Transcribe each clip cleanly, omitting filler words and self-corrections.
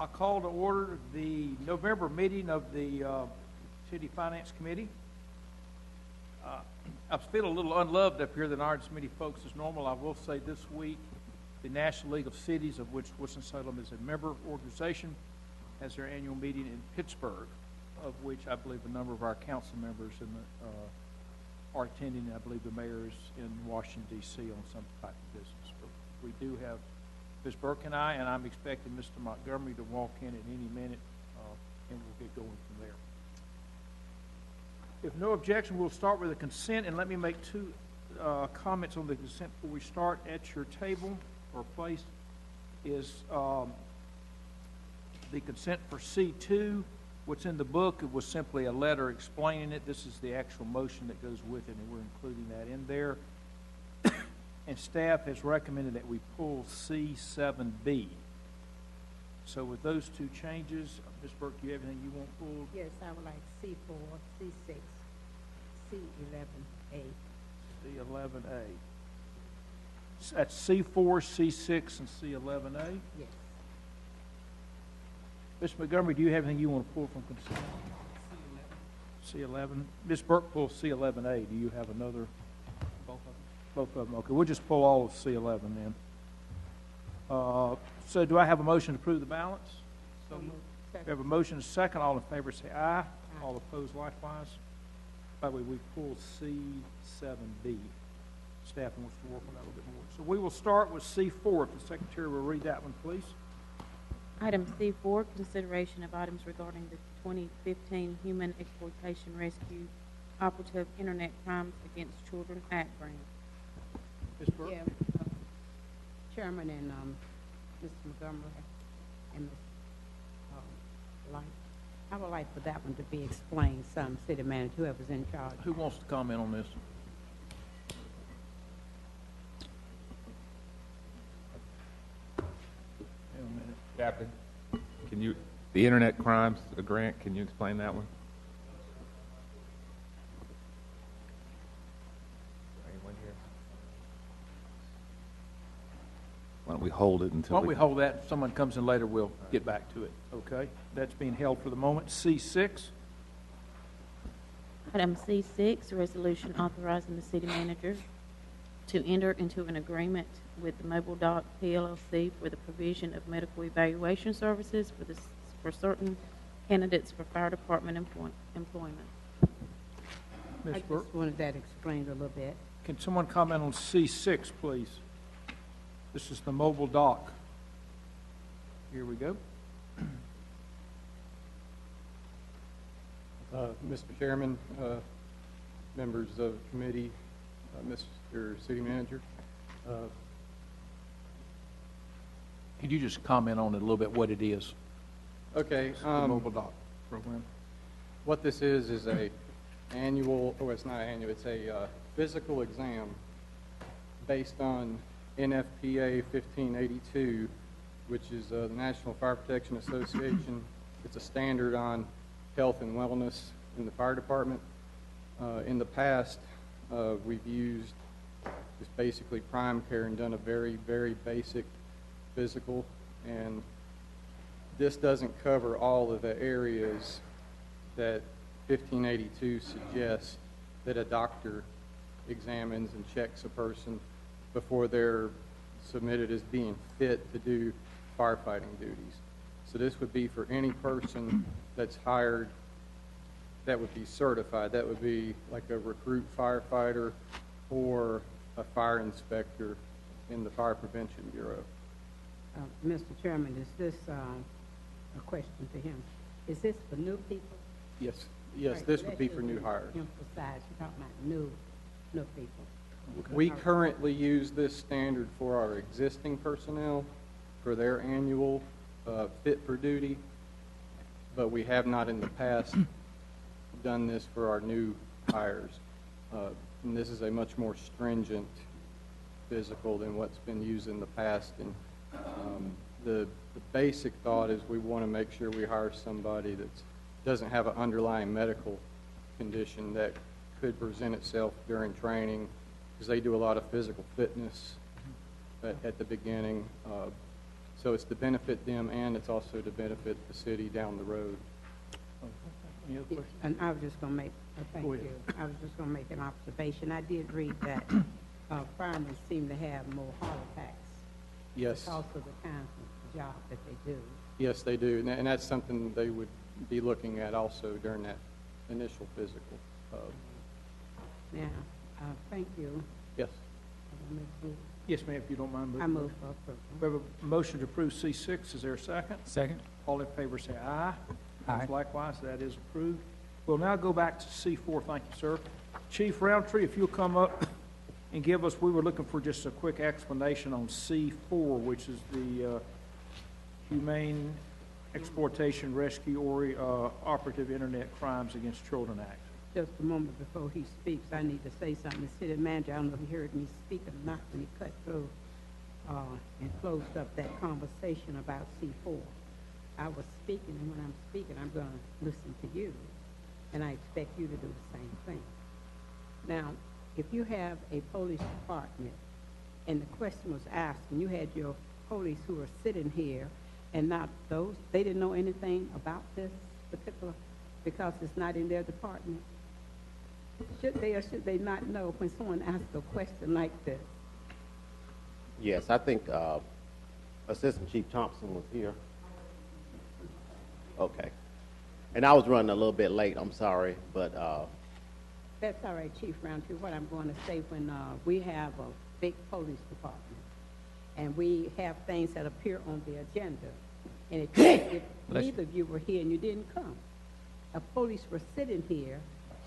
I call to order the November meeting of the City Finance Committee. I feel a little unloved up here than our committee folks as normal. I will say this week, the National League of Cities, of which Winston-Salem is a member organization, has their annual meeting in Pittsburgh, of which I believe a number of our council members are attending. I believe the mayor is in Washington, D.C. on some type of business. But we do have Ms. Burke and I'm expecting Mr. Montgomery to walk in at any minute, and we'll get going from there. If no objection, we'll start with the consent, and let me make two comments on the consent before we start. At your table or place is the consent for C2. What's in the book, it was simply a letter explaining it. This is the actual motion that goes with it, and we're including that in there. And staff has recommended that we pull C7B. So with those two changes, Ms. Burke, do you have anything you want pulled? Yes, I would like C4, C6, C11A. C11A. That's C4, C6, and C11A? Yes. Ms. Montgomery, do you have anything you want to pull from consent? C11. Ms. Burke pulls C11A. Do you have another? Both of them. Both of them. Okay, we'll just pull all of C11 then. So do I have a motion to approve the balance? So moved. We have a motion and a second. All in favor say aye. Aye. All opposed likewise. By the way, we pulled C7B. Staff wants to work on that a little bit more. So we will start with C4. If the secretary will read that one, please. Item C4, consideration of items regarding the 2015 Human Exploitation Rescue Operative Internet Crimes Against Children Act grant. Ms. Burke? Yeah, Chairman and Mr. Montgomery and Ms. Light. I would like for that one to be explained, some city manager, whoever's in charge. Who wants to comment on this? Captain, can you, the Internet Crimes grant, can you explain that one? Anyone here? Why don't we hold it until Why don't we hold that? If someone comes in later, we'll get back to it. Okay? That's being held for the moment. C6. Item C6, resolution authorizing the city manager to enter into an agreement with the Mobile Doc PLLC for the provision of medical evaluation services for certain candidates for fire department employment. Ms. I Burke? just wanted that explained a little bit. Can someone comment on C6, please? This is the mobile dock. Here we go. Mr. Chairman, members of the committee, Mr. City Manager. Could you just comment on it a little bit, what it is? Okay. The mobile dock program. What this is a annual, oh, it's not annual, it's a physical exam based on NFPA 1582, which is the National Fire Protection Association. It's a standard on health and wellness in the fire department. In the past, we've used just basically prime care and done a very, very basic physical, and this doesn't cover all of the areas that 1582 suggests that a doctor examines and checks a person before they're submitted as being fit to do firefighting duties. So this would be for any person that's hired that would be certified. That would be like a recruit firefighter or a fire inspector in the Fire Prevention Bureau. Mr. Chairman, is this a question to him? Is this for new people? Yes, yes, Right, this so would that be for should new hires. Emphasize, you're talking about new people. Okay. We currently use this standard for our existing personnel for their annual fit for duty, but we have not in the past done this for our new hires. And this is a much more stringent physical than what's been used in the past. And the basic thought is we want to make sure we hire somebody that doesn't have an underlying medical condition that could present itself during training, because they do a lot of physical fitness at the beginning. So it's to benefit them, and it's also to benefit the city down the road. Any other questions? And I was just gonna make, thank Go ahead. you. I was just gonna make an observation. I did read that, firemen seem to have more heart attacks Yes, because of the kinds of job that they do. yes, they do, and that's something they would be looking at also during that initial physical. Now, thank you. Yes. Yes, ma'am, if you don't mind moving. I move for approval. We have a motion to approve C6. Is there a second? Second. All in favor say aye. Aye. Opposed likewise, that is approved. We'll now go back to C4. Thank you, sir. Chief Roundtree, if you'll come up and give us, we were looking for just a quick explanation on C4, which is the Humane Exploitation Rescue or Operative Internet Crimes Against Children Act. Just a moment before he speaks, I need to say something. The city manager, I don't know if he heard me speak or not when he cut through and closed up that conversation about C4. I was speaking, and when I'm speaking, I'm going to listen to you, and I expect you to do the same thing. Now, if you have a police department, and the question was asked, and you had your police who were sitting here, and not those, they didn't know anything about this particular, because it's not in their department. Should they or should they not know when someone asks a question like this? Yes, I think Assistant Chief Thompson was here. Okay. And I was running a little bit late, I'm sorry, but That's all right, Chief Roundtree. What I'm going to say, when we have a big police department, and we have things that appear on the agenda, and if neither of you were here and you didn't come, a police were sitting here,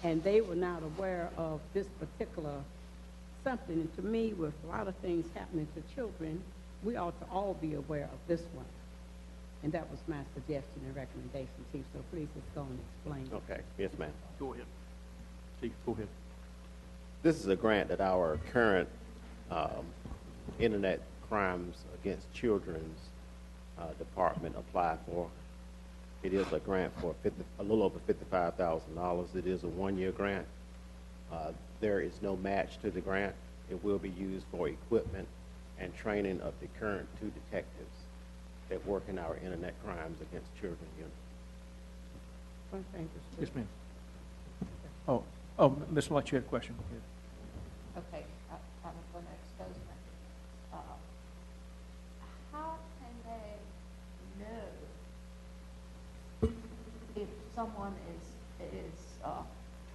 and they were not aware of this particular something. And to me, with a lot of things happening to children, we ought to all be aware of this one. And that was my suggestion and recommendation, Chief. So please just go and explain. okay, yes, ma'am. Go ahead. Chief, go ahead. This is a grant that our current Internet Crimes Against Children's Department applied for. It is a grant for a little over $55,000. It is a one-year grant. There is no match to the grant. It will be used for equipment and training of the current 2 detectives that work in our Internet Crimes Against Children unit. One thing, Yes, ma'am. Ms. Light, you had a question. Go ahead. Okay, I'm going to expose my, how can they know if someone is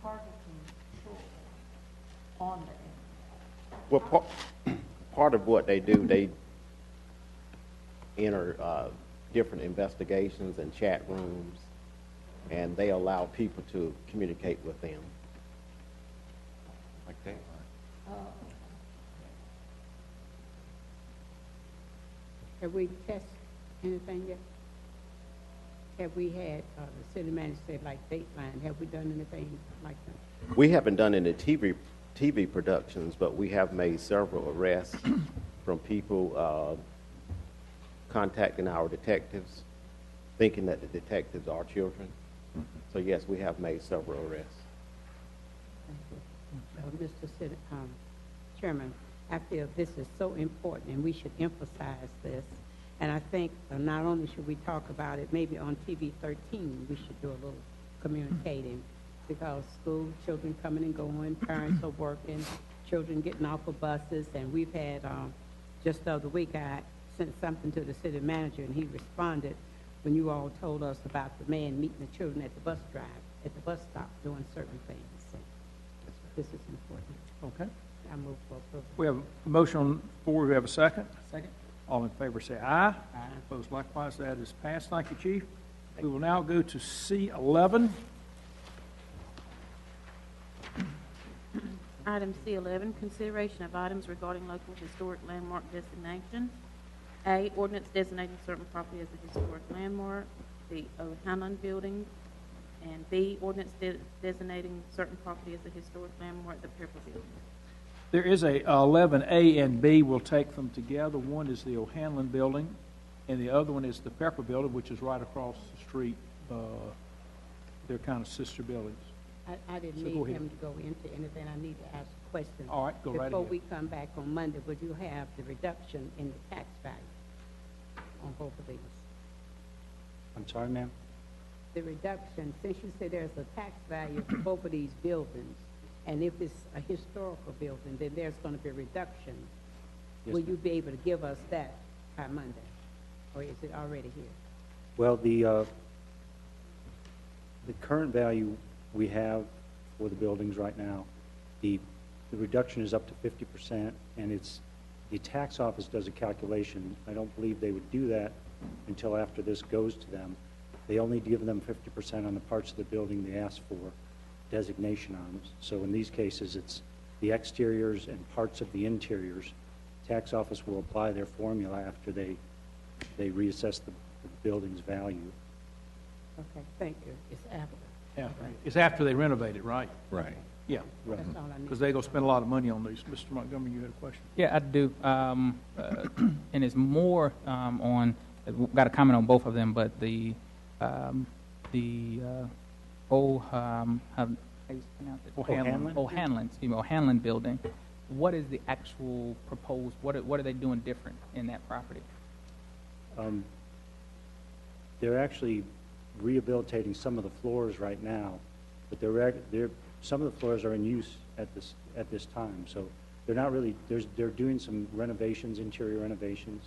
targeting children on the internet? Well, part of what they do, they enter different investigations and chat rooms, and they allow people to communicate with them. Like that. Have we tested anything yet? Have we had, the city manager said, like Dateline, have we done anything like that? We haven't done any TV productions, but we have made several arrests from people contacting our detectives, thinking that the detectives are children. So yes, we have made several arrests. Mr. City, Chairman, I feel this is so important, and we should emphasize this. And I think not only should we talk about it, maybe on TV 13, we should do a little communicating, because school children coming and going, parents are working, children getting off of buses, and we've had, just the other week, I sent something to the city manager, and he responded when you all told us about the man meeting the children at the bus stop, doing certain things. So this is important. Okay. I move for approval. We have a motion on the floor. We have a second. Second. All in favor say aye. Aye. Opposed likewise. That is passed. Thank you, Chief. We will now go to C11. Item C11, consideration of items regarding local historic landmark designation. A, ordinance designating certain property as a historic landmark, the O'Hanlon Building, and B, ordinance designating certain property as a historic landmark, the Pepper Building. There is a 11A and B. We'll take them together. One is the O'Hanlon Building, and the other one is the Pepper Building, which is right across the street. They're kind of sister buildings. I didn't So go need ahead. him to go into anything. I need to ask a question. All right, go right Before ahead. we come back on Monday, would you have the reduction in the tax value on both of these? I'm sorry, ma'am? The reduction, since you say there's a tax value for both of these buildings, and if it's a historical building, then there's gonna be a reduction. Yes, Will ma'am. you be able to give us that by Monday? Or is it already here? Well, the current value we have for the buildings right now, the reduction is up to 50%, and the tax office does a calculation. I don't believe they would do that until after this goes to them. They only give them 50% on the parts of the building they ask for designation on. So in these cases, it's the exteriors and parts of the interiors. Tax office will apply their formula after they reassess the building's value. Okay, thank you. It's after. It's after they renovate it, right? Right. Yeah, Right. That's all I need. because they're going to spend a lot of money on these. Mr. Montgomery, you had a question? Yeah, I do. And it's more on, got a comment on both of them, but the old, how do you pronounce it? O'Hanlon? O'Hanlon building. What is the actual proposed, what are they doing different in that property? They're actually rehabilitating some of the floors right now, but some of the floors are in use at this time. So they're not really, they're doing some renovations, interior renovations,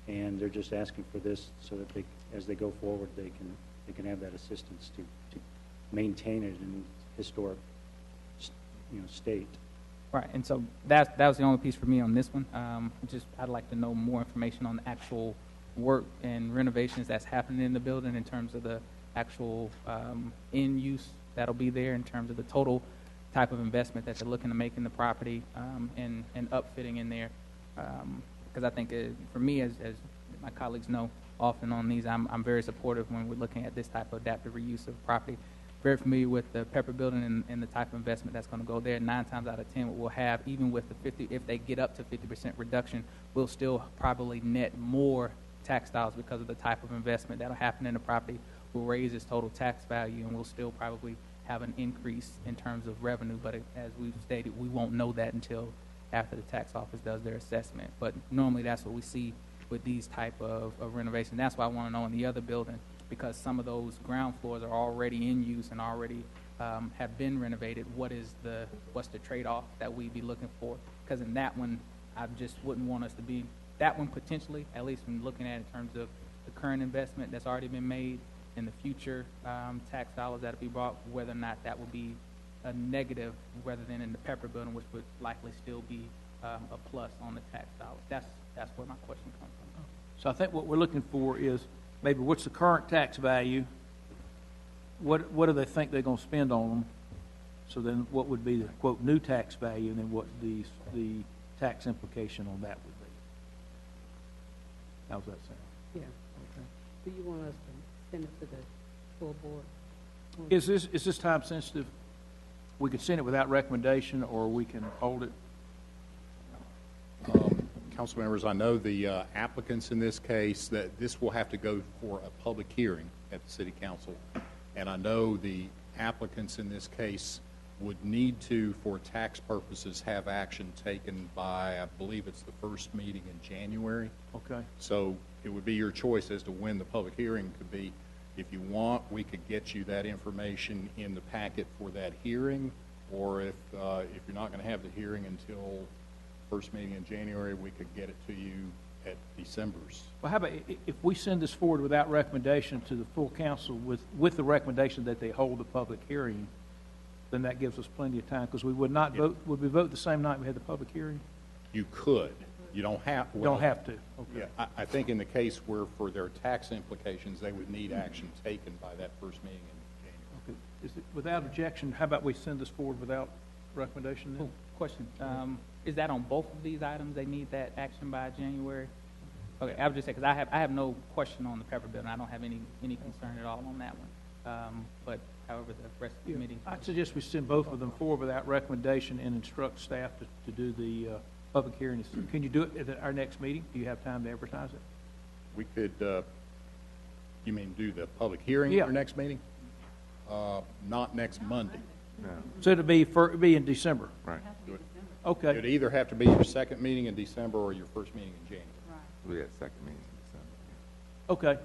and they're just asking for this so that as they go forward, they can have that assistance to maintain it in historic, state. Right, and so that was the only piece for me on this one. I'd like to know more information on the actual work and renovations that's happening in the building in terms of the actual in use that'll be there, in terms of the total type of investment that they're looking to make in the property, and upfitting in there. Because I think for me, as my colleagues know, often on these, I'm very supportive when we're looking at this type of adaptive reuse of property. Very familiar with the Pepper building and the type of investment that's going to go there. 9 times out of 10, what we'll have, even with the 50, if they get up to 50% reduction, we'll still probably net more tax dollars because of the type of investment that'll happen in the property. Will raise its total tax value, and we'll still probably have an increase in terms of revenue. But as we've stated, we won't know that until after the tax office does their assessment. But normally, that's what we see with these type of renovations. That's why I want to know in the other building, because some of those ground floors are already in use and already have been renovated. What's the trade-off that we'd be looking for? Because in that one, I just wouldn't want us to be, that one potentially, at least from looking at it in terms of the current investment that's already been made and the future tax dollars that'll be brought, whether or not that will be a negative rather than in the Pepper building, which would likely still be a plus on the tax dollars. That's where my question comes from. So I think what we're looking for is maybe what's the current tax value? What do they think they're going to spend on them? So then what would be the, quote, new tax value, and then what the tax implication on that would be? How's that sound? Yeah, okay. Do you want us to send it to the full board? Is this time sensitive? We could send it without recommendation, or we can hold it? Council members, I know the applicants in this case, that this will have to go for a public hearing at the City Council. And I know the applicants in this case would need to, for tax purposes, have action taken by, I believe it's the first meeting in January. Okay. So it would be your choice as to when the public hearing could be. If you want, we could get you that information in the packet for that hearing, or if you're not going to have the hearing until first meeting in January, we could get it to you at December's. Well, how about if we send this forward without recommendation to the full council with the recommendation that they hold the public hearing, then that gives us plenty of time, because we would not vote, would we vote the same night we had the public hearing? You could. You don't have. Don't have to. Okay. Yeah, I think in the case where for their tax implications, they would need action taken by that first meeting in January. Okay. Is it without objection? How about we send this forward without recommendation then? Question, is that on both of these items, they need that action by January? Okay, I would just say, because I have no question on the Pepper building, I don't have any concern at all on that one. But however, the rest of the committee. I'd suggest we send both of them forward without recommendation and instruct staff to do the public hearing. Can you do it at our next meeting? Do you have time to advertise it? We could, you mean do the public hearing Yeah. at our next meeting? Not next Monday. No. So it'll be in December. Right. Okay. It'd either have to be your second meeting in December or your first meeting in January. We had second meeting in December. Okay.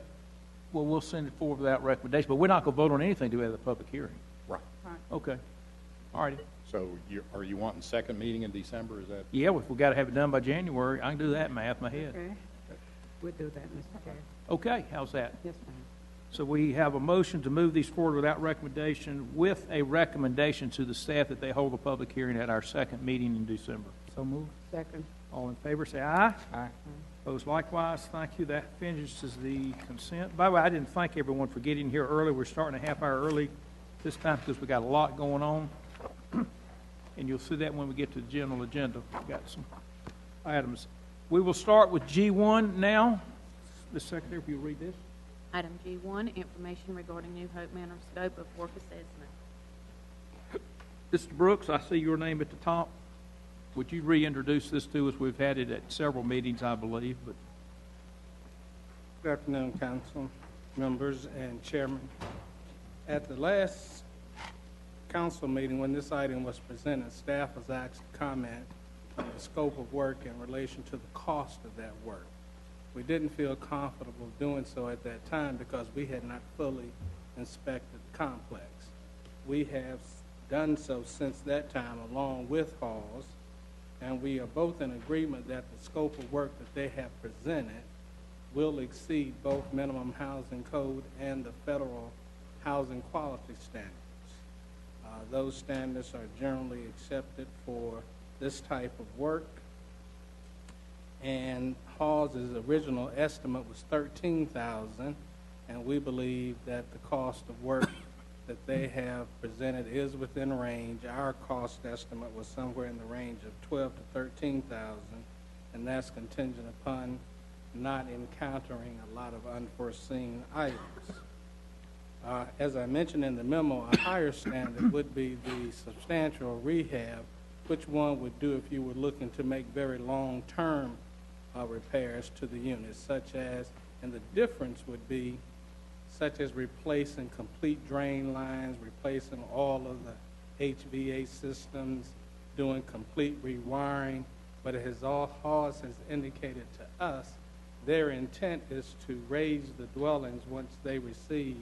Well, we'll send it forward without recommendation, but we're not going to vote on anything to have the public hearing. Right. Okay. All righty. So are you wanting second meeting in December, is that? Yeah, if we got to have it done by January, I can do that math in my head. Okay. We'll do that, Mr. Chair. Okay, how's that? Yes, ma'am. So we have a motion to move these forward without recommendation, with a recommendation to the staff that they hold a public hearing at our second meeting in December. So moved. Second. All in favor, say aye. Aye. Opposed likewise. Thank you. That finishes the consent. By the way, I didn't thank everyone for getting here early. We're starting a half hour early this time because we got a lot going on. And you'll see that when we get to the general agenda. We've got some items. We will start with G1 now. Ms. Secretary, if you read this. Item G1, information regarding New Hope Manor scope of work assessment. Mr. Brooks, I see your name at the top. Would you reintroduce this to us? We've had it at several meetings, I believe, but Good afternoon, council members and chairman. At the last council meeting, when this item was presented, staff was asked to comment on the scope of work in relation to the cost of that work. We didn't feel comfortable doing so at that time because we had not fully inspected the complex. We have done so since that time along with Halls, and we are both in agreement that the scope of work that they have presented will exceed both minimum housing code and the federal housing quality standards. Those standards are generally accepted for this type of work, and Halls' original estimate was $13,000, and we believe that the cost of work that they have presented is within range. Our cost estimate was somewhere in the range of $12,000 to $13,000, and that's contingent upon not encountering a lot of unforeseen items. As I mentioned in the memo, a higher standard would be the substantial rehab, which one would do if you were looking to make very long-term repairs to the unit, such as, and the difference would be such as replacing complete drain lines, replacing all of the HVA systems, doing complete rewiring, but it has all, Halls has indicated to us their intent is to raise the dwellings once they receive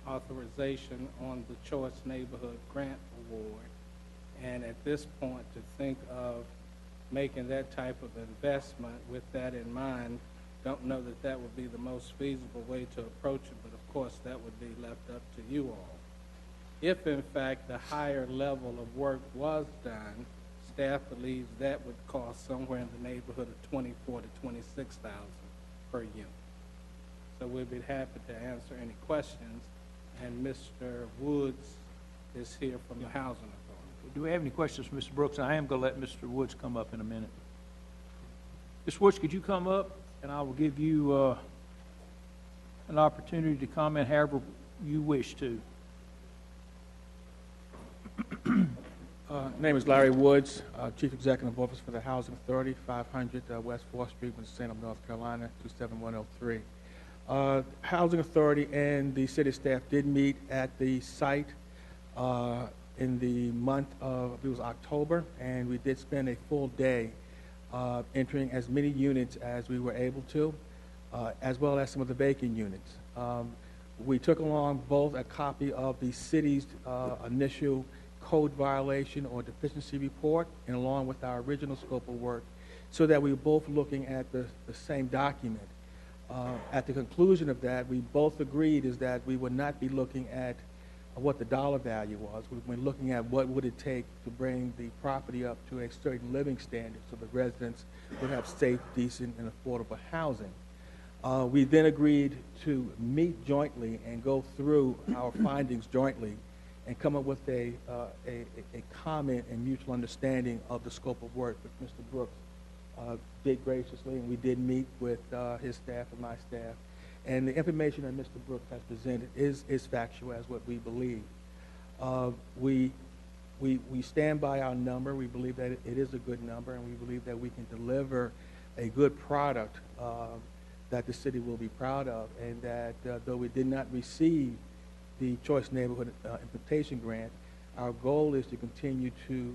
authorization on the Choice Neighborhood Grant Award. And at this point, to think of making that type of investment with that in mind, don't know that that would be the most feasible way to approach it, but of course that would be left up to you all. If in fact the higher level of work was done, staff believes that would cost somewhere in the neighborhood of $24,000 to $26,000 per unit. So we'd be happy to answer any questions, and Mr. Woods is here from the Housing Authority. do we have any questions for Mr. Brooks? I am going to let Mr. Woods come up in a minute. Mr. Woods, could you come up, and I will give you an opportunity to comment however you wish to. Name is Larry Woods, Chief Executive Officer for the Housing Authority, 500 West 4th Street, Winston-Salem, North Carolina, 27103. Housing Authority and the city staff did meet at the site in the month of, it was October, and we did spend a full day entering as many units as we were able to, as well as some of the vacant units. We took along both a copy of the city's initial code violation or deficiency report, and along with our original scope of work, so that we were both looking at the same document. At the conclusion of that, we both agreed is that we would not be looking at what the dollar value was. We were looking at what would it take to bring the property up to a certain living standard so the residents would have safe, decent, and affordable housing. We then agreed to meet jointly and go through our findings jointly and come up with a comment and mutual understanding of the scope of work, which Mr. Brooks did graciously, and we did meet with his staff and my staff. And the information that Mr. Brooks has presented is factual as what we believe. We stand by our number. We believe that it is a good number, and we believe that we can deliver a good product that the city will be proud of, and that though we did not receive the Choice Neighborhood Implementation Grant, our goal is to continue to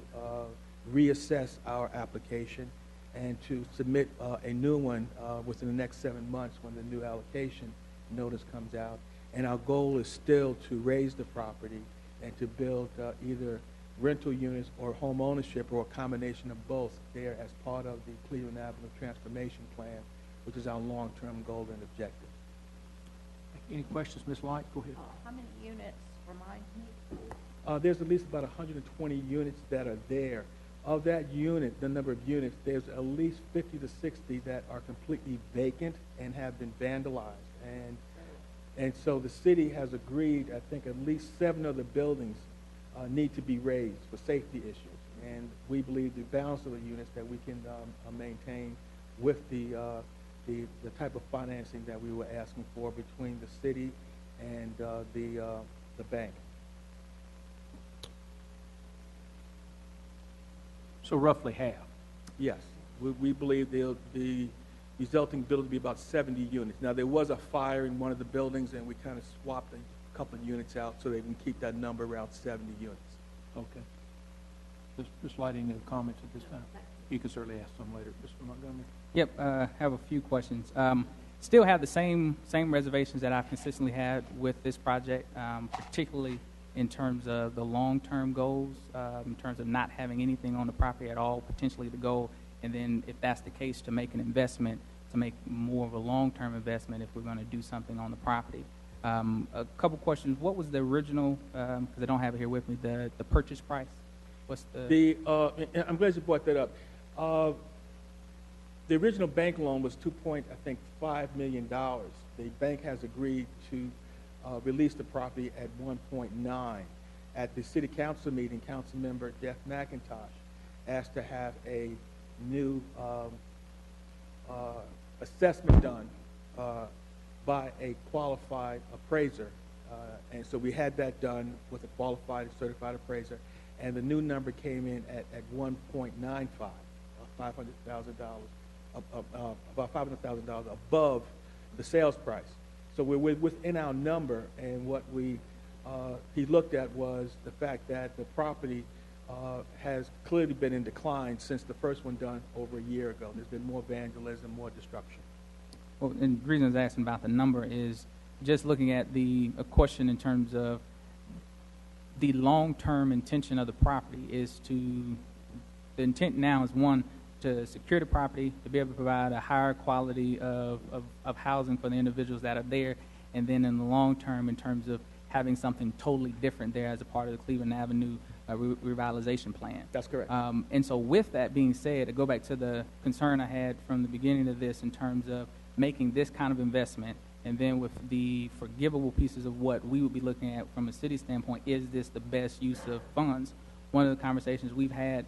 reassess our application and to submit a new one within the next 7 months when the new allocation notice comes out. And our goal is still to raise the property and to build either rental units or home ownership or a combination of both there as part of the Cleveland Avenue Transformation Plan, which is our long-term goal and objective. Any questions, Ms. Light? Go ahead. How many units, remind me? There's at least about 120 units that are there. Of that unit, the number of units, there's at least 50 to 60 that are completely vacant and have been vandalized. And so the city has agreed, I think at least 7 of the buildings need to be raised for safety issues. And we believe the balance of the units that we can maintain with the type of financing that we were asking for between the city and the bank. So roughly half. Yes, we believe the resulting building to be about 70 units. Now, there was a fire in one of the buildings, and we kind of swapped a couple of units out so they can keep that number around 70 units. Okay. Ms. Light, any other comments at this time? You can certainly ask some later. Mr. Montgomery? Yep, have a few questions. Still have the same reservations that I've consistently had with this project, particularly in terms of the long-term goals, in terms of not having anything on the property at all, potentially the goal, and then if that's the case, to make an investment, to make more of a long-term investment if we're going to do something on the property. A couple questions. What was the original, because I don't have it here with me, the purchase price? What's I'm glad you brought that up. The original bank loan was $2.5 million. The bank has agreed to release the property at 1.9. At the city council meeting, council member Jeff McIntosh asked to have a new assessment done by a qualified appraiser. And so we had that done with a qualified certified appraiser, and the new number came in at 1.95, $500,000, about $500,000 above the sales price. So we're within our number, and what he looked at was the fact that the property has clearly been in decline since the first one done over a year ago. There's been more vandalism, more destruction. Well, and the reason I was asking about the number is just looking at a question in terms of the long-term intention of the property is the intent now is, one, to secure the property, to be able to provide a higher quality of housing for the individuals that are there, and then in the long term in terms of having something totally different there as a part of the Cleveland Avenue revitalization plan. That's correct. And so with that being said, to go back to the concern I had from the beginning of this in terms of making this kind of investment, and then with the forgivable pieces of what we would be looking at from a city standpoint, is this the best use of funds? One of the conversations we've had,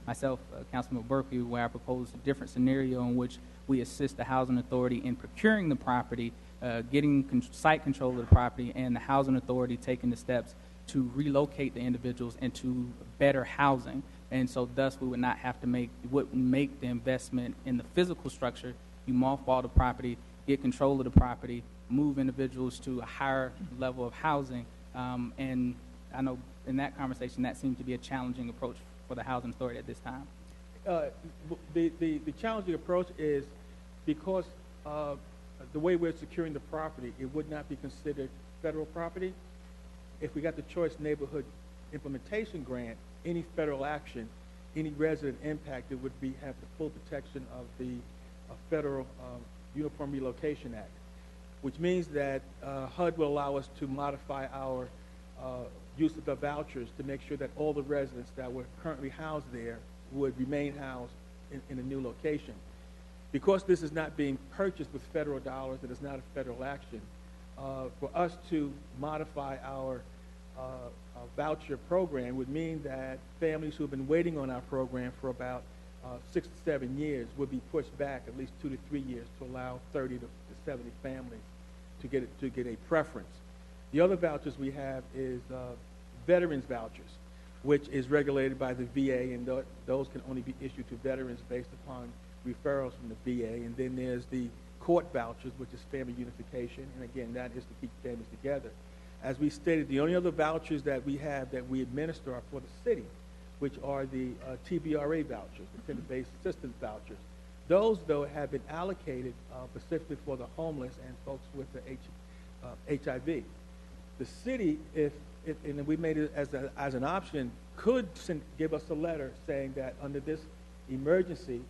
myself, Councilman Berkeley, where I proposed a different scenario in which we assist the housing authority in procuring the property, getting site control of the property, and the housing authority taking the steps to relocate the individuals into better housing. And so thus we would not have to make the investment in the physical structure. You mothball the property, get control of the property, move individuals to a higher level of housing. And I know in that conversation that seemed to be a challenging approach for the housing authority at this time. The challenging approach is because the way we're securing the property, it would not be considered federal property. If we got the Choice Neighborhood Implementation Grant, any federal action, any resident impacted would have the full protection of the Federal Uniform Relocation Act, which means that HUD will allow us to modify our use of the vouchers to make sure that all the residents that were currently housed there would remain housed in a new location. Because this is not being purchased with federal dollars, it is not a federal action, for us to modify our voucher program would mean that families who have been waiting on our program for about 6 to 7 years would be pushed back at least 2 to 3 years to allow 30 to 70 families to get a preference. The other vouchers we have is veterans vouchers, which is regulated by the VA, and those can only be issued to veterans based upon referrals from the VA. And then there's the court vouchers, which is family unification, and again, that is to keep families together. As we stated, the only other vouchers that we have that we administer are for the city. which are the TBRA vouchers, the tenant-based assistance vouchers. Those, though, have been allocated specifically for the homeless and folks with the HIV. The city, and we made it as an option, could give us a letter saying that under this emergency,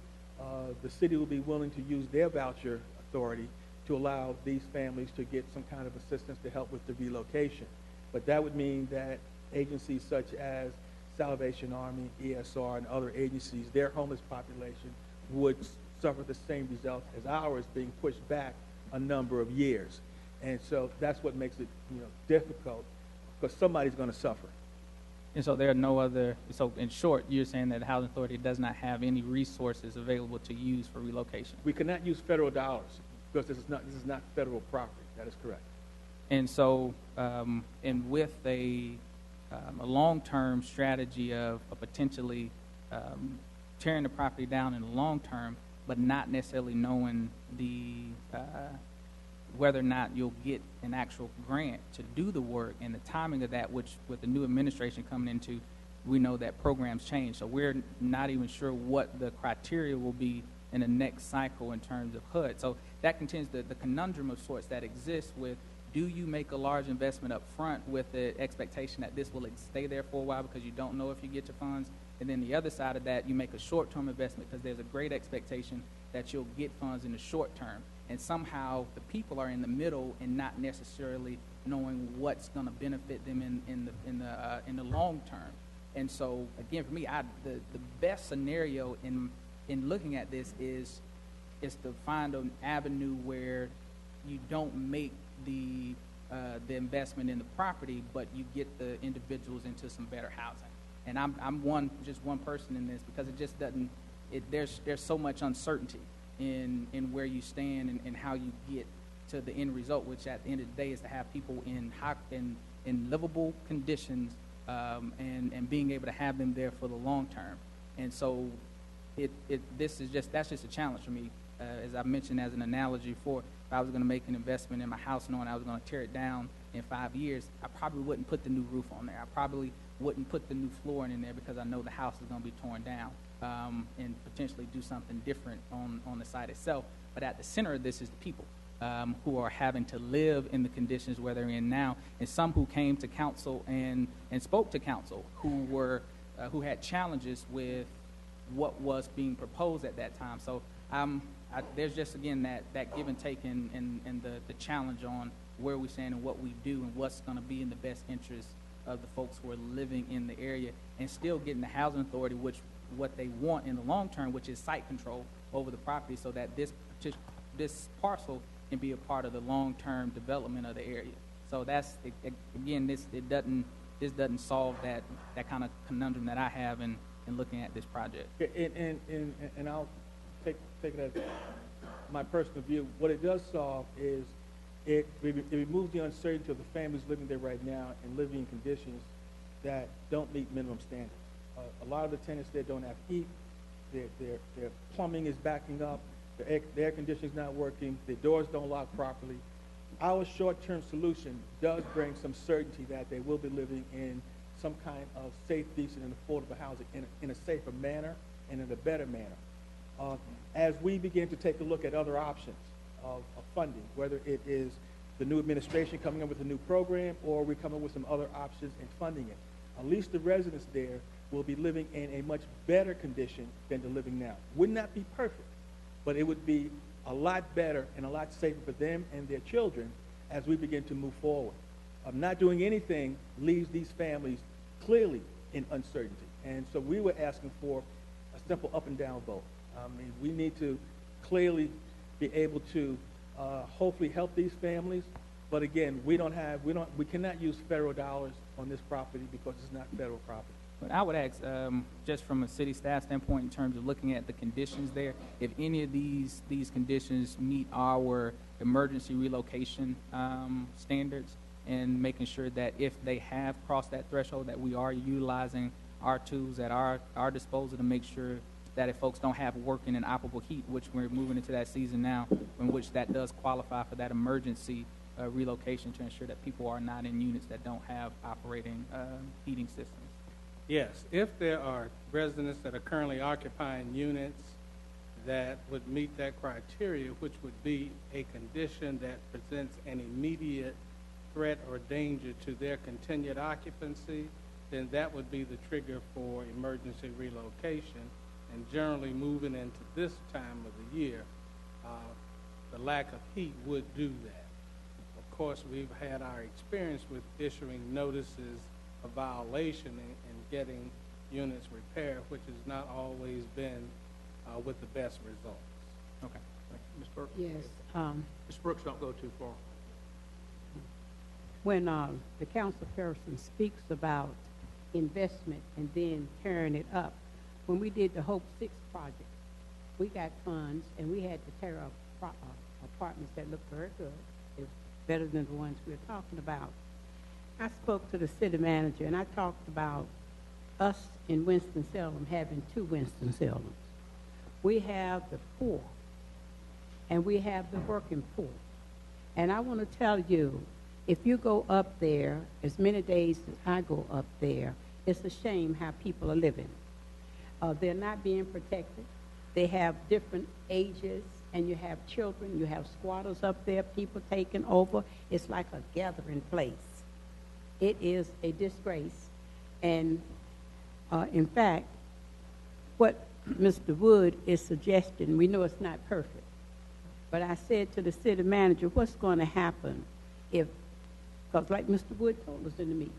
the city will be willing to use their voucher authority to allow these families to get some kind of assistance to help with the relocation. But that would mean that agencies such as Salvation Army, ESR, and other agencies, their homeless population would suffer the same result as ours, being pushed back a number of years. And so that's what makes it, difficult, because somebody's going to suffer. And so there are no other, so in short, you're saying that the Housing Authority does not have any resources available to use for relocation? We cannot use federal dollars because this is not federal property. That is correct. And so, and with a long-term strategy of potentially tearing the property down in the long term, but not necessarily knowing whether or not you'll get an actual grant to do the work and the timing of that, which with the new administration coming into, we know that programs change. So we're not even sure what the criteria will be in the next cycle in terms of HUD. So that continues the conundrum of sorts that exists with, do you make a large investment up front with the expectation that this will stay there for a while because you don't know if you get your funds? And then the other side of that, you make a short-term investment because there's a great expectation that you'll get funds in the short term. And somehow the people are in the middle and not necessarily knowing what's going to benefit them in the long term. And so, again, for me, the best scenario in looking at this is to find an avenue where you don't make the investment in the property, but you get the individuals into some better housing. And I'm just one person in this because it just doesn't. There's so much uncertainty in where you stand and how you get to the end result, which at the end of the day is to have people in livable conditions and being able to have them there for the long term. And so that's just a challenge for me. As I mentioned as an analogy for, if I was going to make an investment in my house knowing I was going to tear it down in 5 years, I probably wouldn't put the new roof on there. I probably wouldn't put the new flooring in there because I know the house is going to be torn down and potentially do something different on the site itself. But at the center of this is the people who are having to live in the conditions where they're in now, and some who came to council and spoke to council who had challenges with what was being proposed at that time. So there's just, again, that give and take and the challenge on where we stand and what we do and what's going to be in the best interest of the folks who are living in the area and still getting the housing authority, what they want in the long term, which is site control over the property, so that this parcel can be a part of the long-term development of the area. So that's, again, this doesn't solve that kind of conundrum that I have in looking at this project. And I'll take it as my personal view. What it does solve is it removes the uncertainty of the families living there right now and living in conditions that don't meet minimum standards. A lot of the tenants there don't have heat. Their plumbing is backing up. The air conditioning is not working. The doors don't lock properly. Our short-term solution does bring some certainty that they will be living in some kind of safe, decent, and affordable housing in a safer manner and in a better manner. As we begin to take a look at other options of funding, whether it is the new administration coming up with a new program or we come up with some other options in funding it, at least the residents there will be living in a much better condition than they're living now. Would not be perfect, but it would be a lot better and a lot safer for them and their children as we begin to move forward. Not doing anything leaves these families clearly in uncertainty. And so we were asking for a simple up and down vote. I mean, we need to clearly be able to hopefully help these families. But again, we cannot use federal dollars on this property because it's not federal property. But I would ask, just from a city staff standpoint, in terms of looking at the conditions there, if any of these conditions meet our emergency relocation standards, and making sure that if they have crossed that threshold, that we are utilizing our tools at our disposal to make sure that if folks don't have working in operable heat, which we're moving into that season now, in which that does qualify for that emergency relocation to ensure that people are not in units that don't have operating heating systems. Yes, if there are residents that are currently occupying units that would meet that criteria, which would be a condition that presents an immediate threat or danger to their continued occupancy, then that would be the trigger for emergency relocation. And generally moving into this time of the year, the lack of heat would do that. Of course, we've had our experience with issuing notices of violation and getting units repaired, which has not always been with the best results. Okay, thank you. Ms. Burke? Yes. Ms. Brooks, don't go too far. When the council person speaks about investment and then tearing it up, when we did the Hope 6 project, we got funds and we had to tear up apartments that looked very good. It was better than the ones we were talking about. I spoke to the city manager and I talked about us in Winston-Salem having 2 Winston-Salems. We have the poor and we have the working poor. And I want to tell you, if you go up there, as many days as I go up there, it's a shame how people are living. They're not being protected. They have different ages, and you have children, you have squatters up there, people taking over. It's like a gathering place. It is a disgrace. And in fact, what Mr. Wood is suggesting, we know it's not perfect, but I said to the city manager, what's going to happen if, because like Mr. Wood told us in the meeting,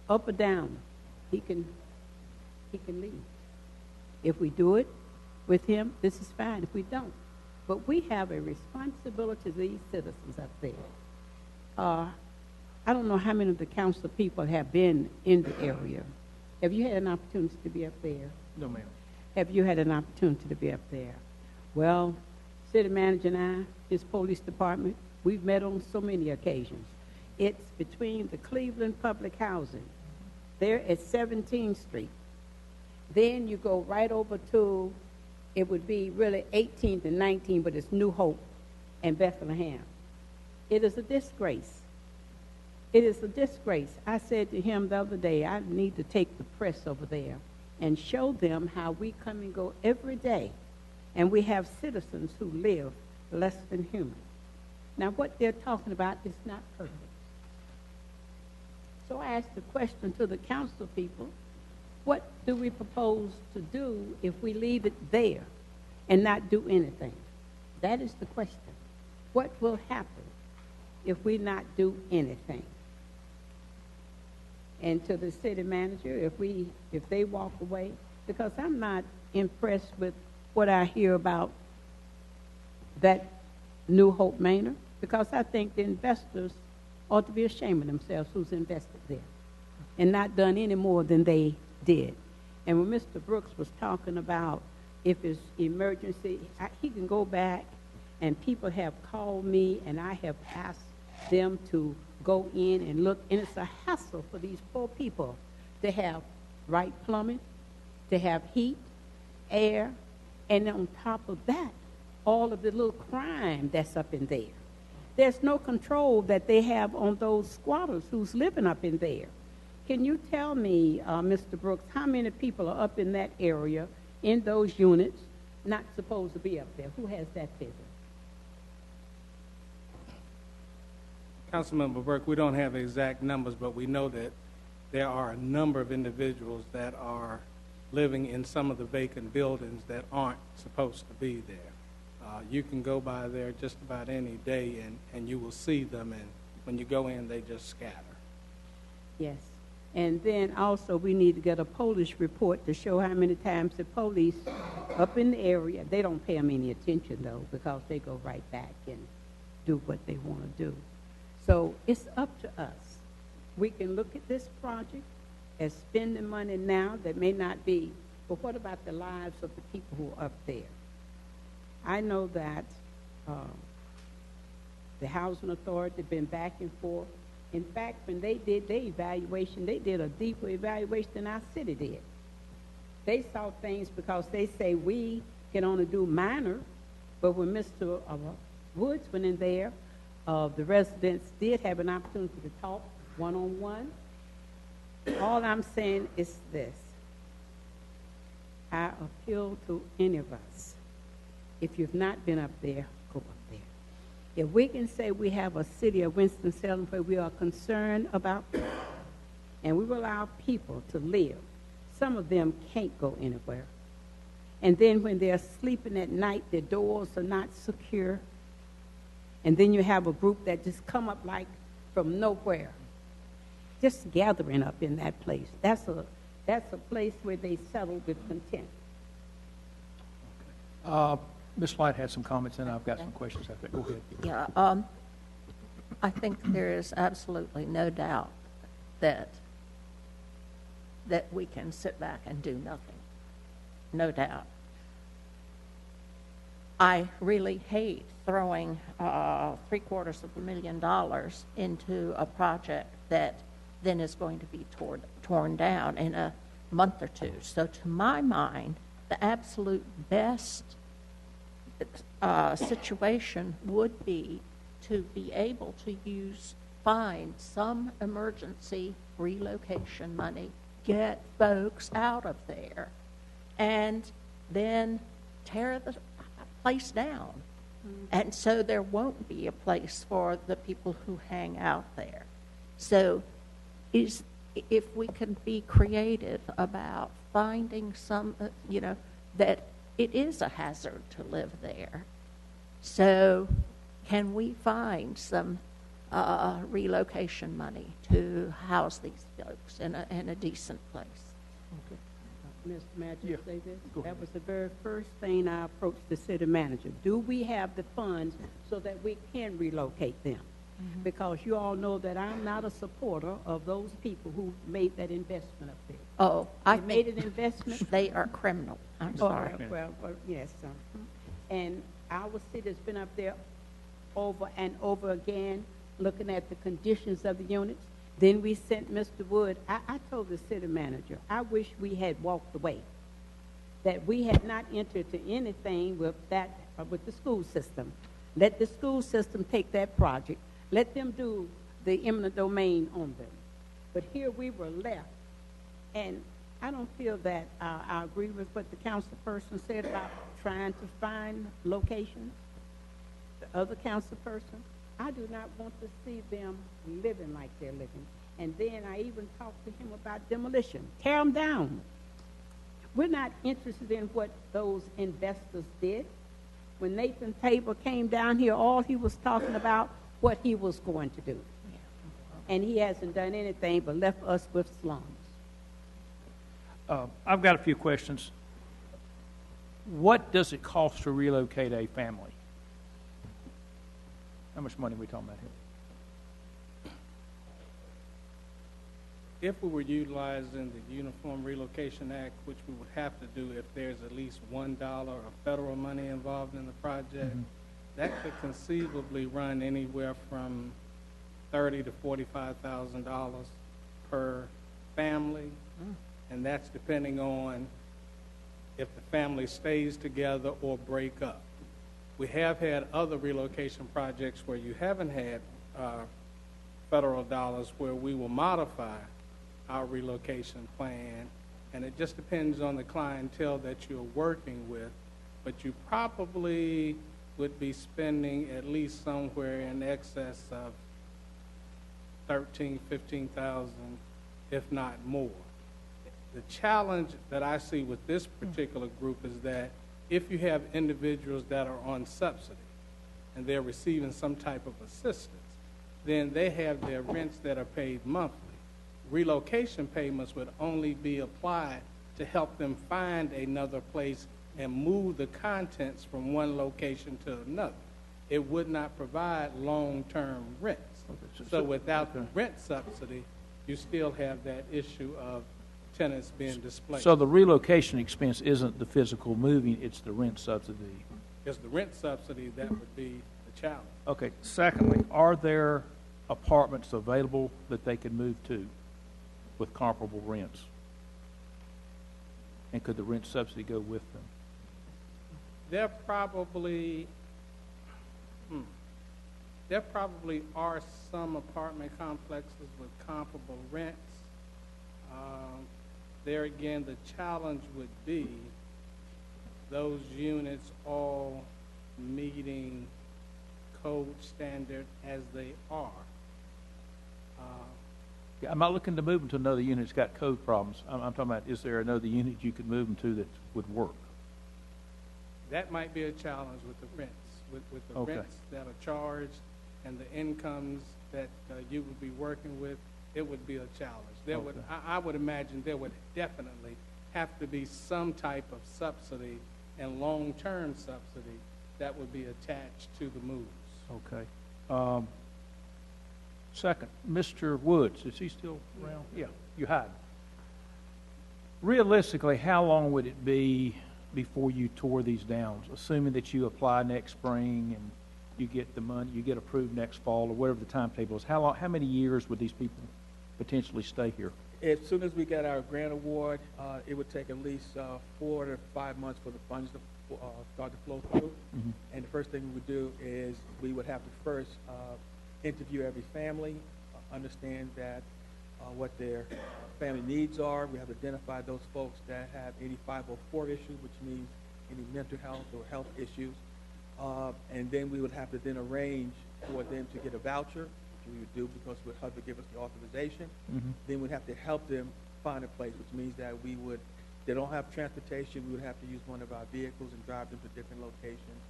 up or down, he can leave. If we do it with him, this is fine. If we don't. But we have a responsibility to these citizens up there. I don't know how many of the council people have been in the area. Have you had an opportunity to be up there? No, ma'am. Have you had an opportunity to be up there? Well, city manager and I, his police department, we've met on so many occasions. It's between the Cleveland Public Housing. They're at 17th Street. Then you go right over to, it would be really 18th and 19th, but it's New Hope and Bethlehem. It is a disgrace. It is a disgrace. I said to him the other day, I need to take the press over there and show them how we come and go every day, and we have citizens who live less than human. Now, what they're talking about is not perfect. So I asked the question to the council people, what do we propose to do if we leave it there and not do anything? That is the question. What will happen if we not do anything? And to the city manager, if they walk away, because I'm not impressed with what I hear about that New Hope Manor, because I think the investors ought to be ashamed of themselves who's invested there and not done any more than they did. And when Mr. Brooks was talking about if it's emergency, he can go back, and people have called me and I have asked them to go in and look, and it's a hassle for these poor people to have right plumbing, to have heat, air, and on top of that, all of the little crime that's up in there. There's no control that they have on those squatters who's living up in there. Can you tell me, Mr. Brooks, how many people are up in that area, in those units, not supposed to be up there? Who has that figure? Councilmember Burke, we don't have exact numbers, but we know that there are a number of individuals that are living in some of the vacant buildings that aren't supposed to be there. You can go by there just about any day, and you will see them, and when you go in, they just scatter. Yes. And then also we need to get a police report to show how many times the police up in the area, they don't pay them any attention, though, because they go right back and do what they want to do. So it's up to us. We can look at this project as spending money now that may not be, but what about the lives of the people who are up there? I know that the Housing Authority has been back and forth. In fact, when they did their evaluation, they did a deeper evaluation than our city did. They saw things because they say we can only do minor, but when Mr. Woods went in there, the residents did have an opportunity to talk one-on-one, All I'm saying is this. I appeal to any of us. If you've not been up there, go up there. If we can say we have a city of Winston-Salem where we are concerned about people, and we will allow people to live, some of them can't go anywhere. And then when they're sleeping at night, their doors are not secure. And then you have a group that just come up like from nowhere, just gathering up in that place. That's a place where they settle with content. Ms. Light had some comments, and I've got some questions after. Go ahead. Yeah, I think there is absolutely no doubt that we can sit back and do nothing. No doubt. I really hate throwing $750,000 into a project that then is going to be torn down in a month or two. So to my mind, the absolute best situation would be to be able to find some emergency relocation money, get folks out of there, and then tear the place down. And so there won't be a place for the people who hang out there. So if we can be creative about finding some, that it is a hazard to live there. So can we find some relocation money to house these folks in a decent place? Okay. Mr. Manager, Yeah. say this? Go ahead. That was the very first thing I approached the city manager. Do we have the funds so that we can relocate them? Mm-hmm. Because you all know that I'm not a supporter of those people who made that investment up there. Oh, I They made think an investment. they are criminal. I'm sorry. Well, yes, and our city has been up there over and over again, looking at the conditions of the units. Then we sent Mr. Wood. I told the city manager, I wish we had walked away, that we had not entered into anything with the school system. Let the school system take that project. Let them do the eminent domain on them. But here we were left, and I don't feel that I agree with what the council person said about trying to find locations. The other council person, I do not want to see them living like they're living. And then I even talked to him about demolition. Tear them down. We're not interested in what those investors did. When Nathan Tabor came down here, all he was talking about what he was going to do. And he hasn't done anything but left us with slums. I've got a few questions. What does it cost to relocate a family? How much money are we talking about here? If we were utilizing the Uniform Relocation Act, which we would have to do if there's at least $1 of federal money involved in the project, that could conceivably run anywhere from $30,000 to $45,000 per family, and that's depending on if the family stays together or break up. We have had other relocation projects where you haven't had federal dollars, where we will modify our relocation plan, and it just depends on the clientele that you're working with, but you probably would be spending at least somewhere in excess of $13,000, $15,000, if not more. The challenge that I see with this particular group is that if you have individuals that are on subsidy and they're receiving some type of assistance, then they have their rents that are paid monthly. Relocation payments would only be applied to help them find another place and move the contents from one location to another. It would not provide long-term rents. So without the rent subsidy, you still have that issue of tenants being displaced. So the relocation expense isn't the physical moving, it's the rent subsidy. It's the rent subsidy that would be the challenge. Okay, secondly, are there apartments available that they could move to with comparable rents? And could the rent subsidy go with them? There probably are some apartment complexes with comparable rents. There again, the challenge would be those units all meeting code standard as they are. Yeah, I'm not looking to move them to another unit that's got code problems. I'm talking about, is there another unit you could move them to that would work? That might be a challenge with the rents, with the Okay. rents that are charged and the incomes that you would be working with. It would be a challenge. There would, Okay. I would imagine there would definitely have to be some type of subsidy and long-term subsidy that would be attached to the moves. Okay. Second, Mr. Woods, is he still around? Yeah, you hide. Realistically, how long would it be before you tore these down, assuming that you apply next spring and you get the money, you get approved next fall, or whatever the timetable is? How many years would these people potentially stay here? As soon as we get our grant award, it would take at least 4 to 5 months for the funds to start to flow through. Mhm. And the first thing we would do is we would have to first interview every family, understand that what their family needs are. We have to identify those folks that have any 504 issues, which means any mental health or health issues. And then we would have to then arrange for them to get a voucher, which we would do because we'd have to give us the authorization. Mhm. Then we'd have to help them find a place, which means that we would, if they don't have transportation, we would have to use one of our vehicles and drive them to different locations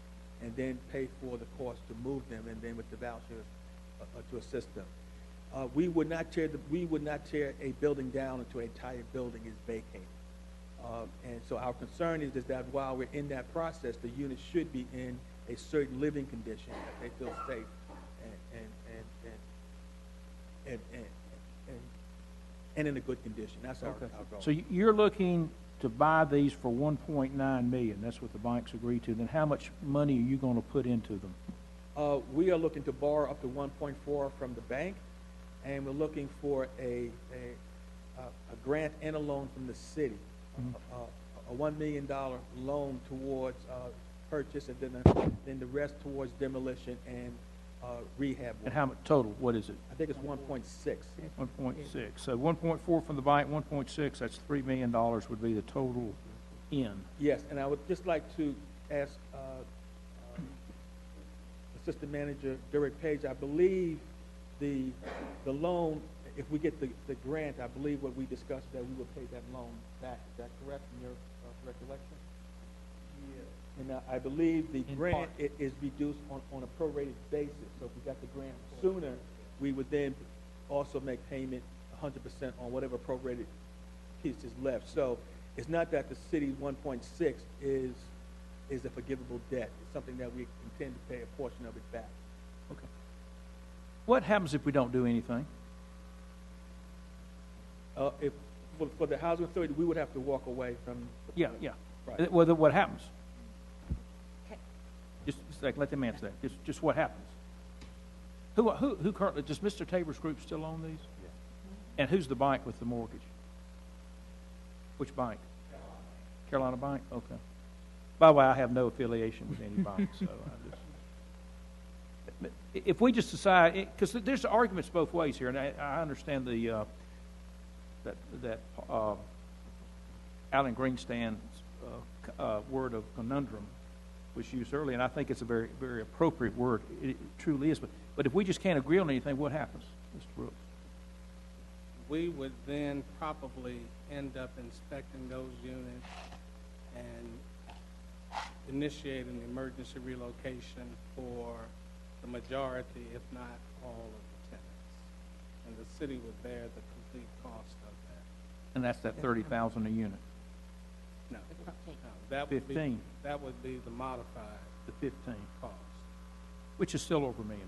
and then pay for the cost to move them, and then with the vouchers to assist them. We would not tear a building down until an entire building is vacated. And so our concern is that while we're in that process, the units should be in a certain living condition, that they feel safe and in a good condition. That's our Okay. goal. So you're looking to buy these for $1.9 million. That's what the banks agreed to. Then how much money are you going to put into them? We are looking to borrow up to 1.4 from the bank, and we're looking for a grant and a loan from the city, a $1 million loan towards purchase, and then the rest towards demolition and rehab. And how much total? What is it? I think it's 1.6. 1.6. So 1.4 from the bank, 1.6, that's $3 million would be the total in. Yes, and I would just like to ask Assistant Manager Derek Page, I believe the loan, if we get the grant, I believe what we discussed, that we will pay that loan back. Is that correct in your recollection? Yeah. And I believe the grant is reduced on a prorated basis. So if we got the grant sooner, we would then also make payment 100% on whatever prorated piece is left. So it's not that the city's 1.6 is a forgivable debt. It's something that we intend to pay a portion of it back. Okay. What happens if we don't do anything? If for the housing authority, we would have to walk away from the Yeah, project. yeah. Right. Well, then what happens? Okay. Just like, let them answer that. Just what happens? Who currently, does Mr. Tabor's group still own these? Yes. And who's the bank with the mortgage? Which bank? Carolina Bank? Okay. By the way, I have no affiliation with any bank, so I just... If we just decide, because there's arguments both ways here, and I understand the that Alan Greenstand's word of conundrum was used earlier, and I think it's a very, very appropriate word. It truly is. But if we just can't agree on anything, what happens, Mr. Brooks? We would then probably end up inspecting those units and initiating emergency relocation for the majority, if not all, of the tenants. And the city would bear the complete cost of that. And that's that 30,000 a unit, No, that would be, 15. that would be the modified the 15, cost. which is still over $1 million.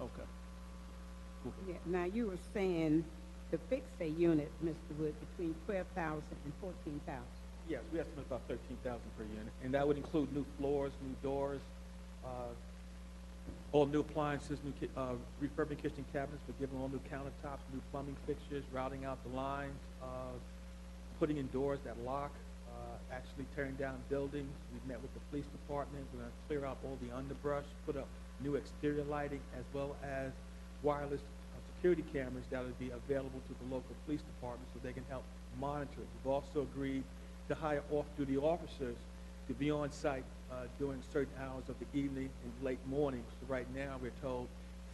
Okay. Cool. Yeah, now you were saying to fix a unit, Mr. Wood, between 12,000 and 14,000. Yes, we estimate about 13,000 per unit, and that would include new floors, new doors, all new appliances, refurbing kitchen cabinets, but giving all new countertops, new plumbing fixtures, routing out the lines, putting in doors that lock, actually tearing down buildings. We've met with the police department. We're going to clear out all the underbrush, put up new exterior lighting, as well as wireless security cameras that will be available to the local police department so they can help monitor it. We've also agreed to hire off-duty officers to be on site during certain hours of the evening and late morning. So right now, we're told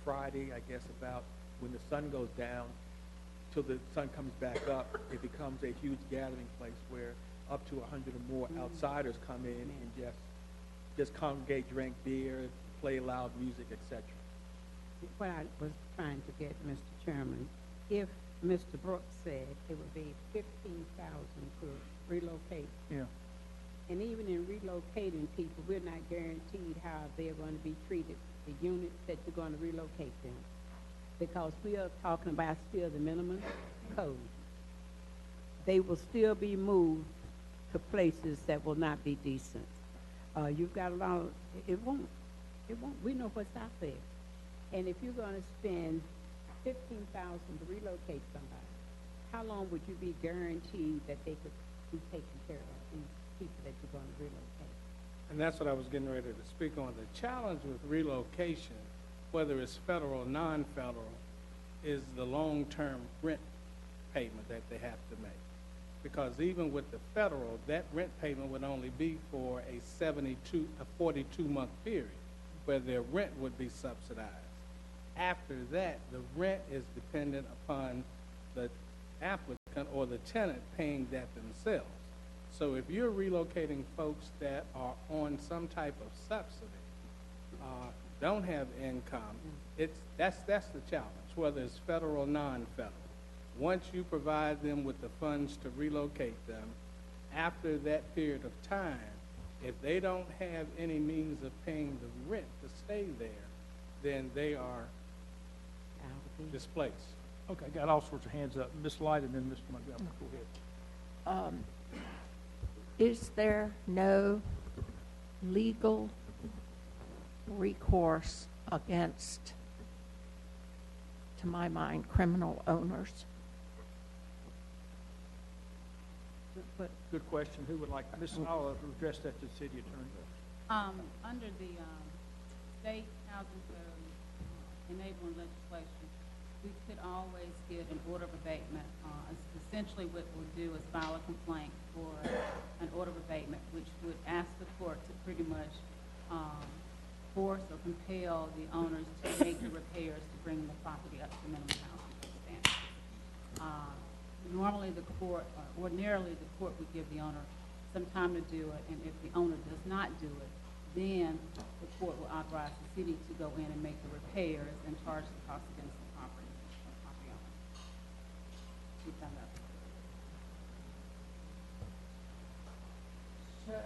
Friday, I guess, about when the sun goes down till the sun comes back up, it becomes a huge gathering place where up to 100 or more outsiders come in and just congregate, drink beer, play loud music, etc. What I was trying to get, Mr. Chairman, if Mr. Brooks said it would be $15,000 to relocate, Yeah. and even in relocating people, we're not guaranteed how they're going to be treated, the units that you're going to relocate them, because we are talking about still the minimum code. They will still be moved to places that will not be decent. You've got a lot of, it won't, we know what's out there. And if you're going to spend $15,000 to relocate somebody, how long would you be guaranteed that they could be taken care of, these people that you're going to relocate? And that's what I was getting ready to speak on. The challenge with relocation, whether it's federal or non-federal, is the long-term rent payment that they have to make. Because even with the federal, that rent payment would only be for a 42-month period, where their rent would be subsidized. After that, the rent is dependent upon the applicant or the tenant paying that themselves. So if you're relocating folks that are on some type of subsidy, don't have income, that's the challenge, whether it's federal or non-federal. Once you provide them with the funds to relocate them, after that period of time, if they don't have any means of paying the rent to stay there, then they are displaced. Okay, got all sorts of hands up. Ms. Light and then Mr. Montgomery. Go ahead. Is there no legal recourse against, to my mind, criminal owners? Good question. Who would like, I'll address that to the city attorney. Under the state housing code enabling legislation, we could always get an order of abatement. Essentially what we'll do is file a complaint for an order of abatement, which would ask the court to pretty much force or compel the owners to make the repairs to bring the property up to minimum housing standards. Normally the court, ordinarily the court would give the owner some time to do it, and if the owner does not do it, then the court will authorize the city to go in and make the repairs and charge the cost against the property owner. We've done that. So,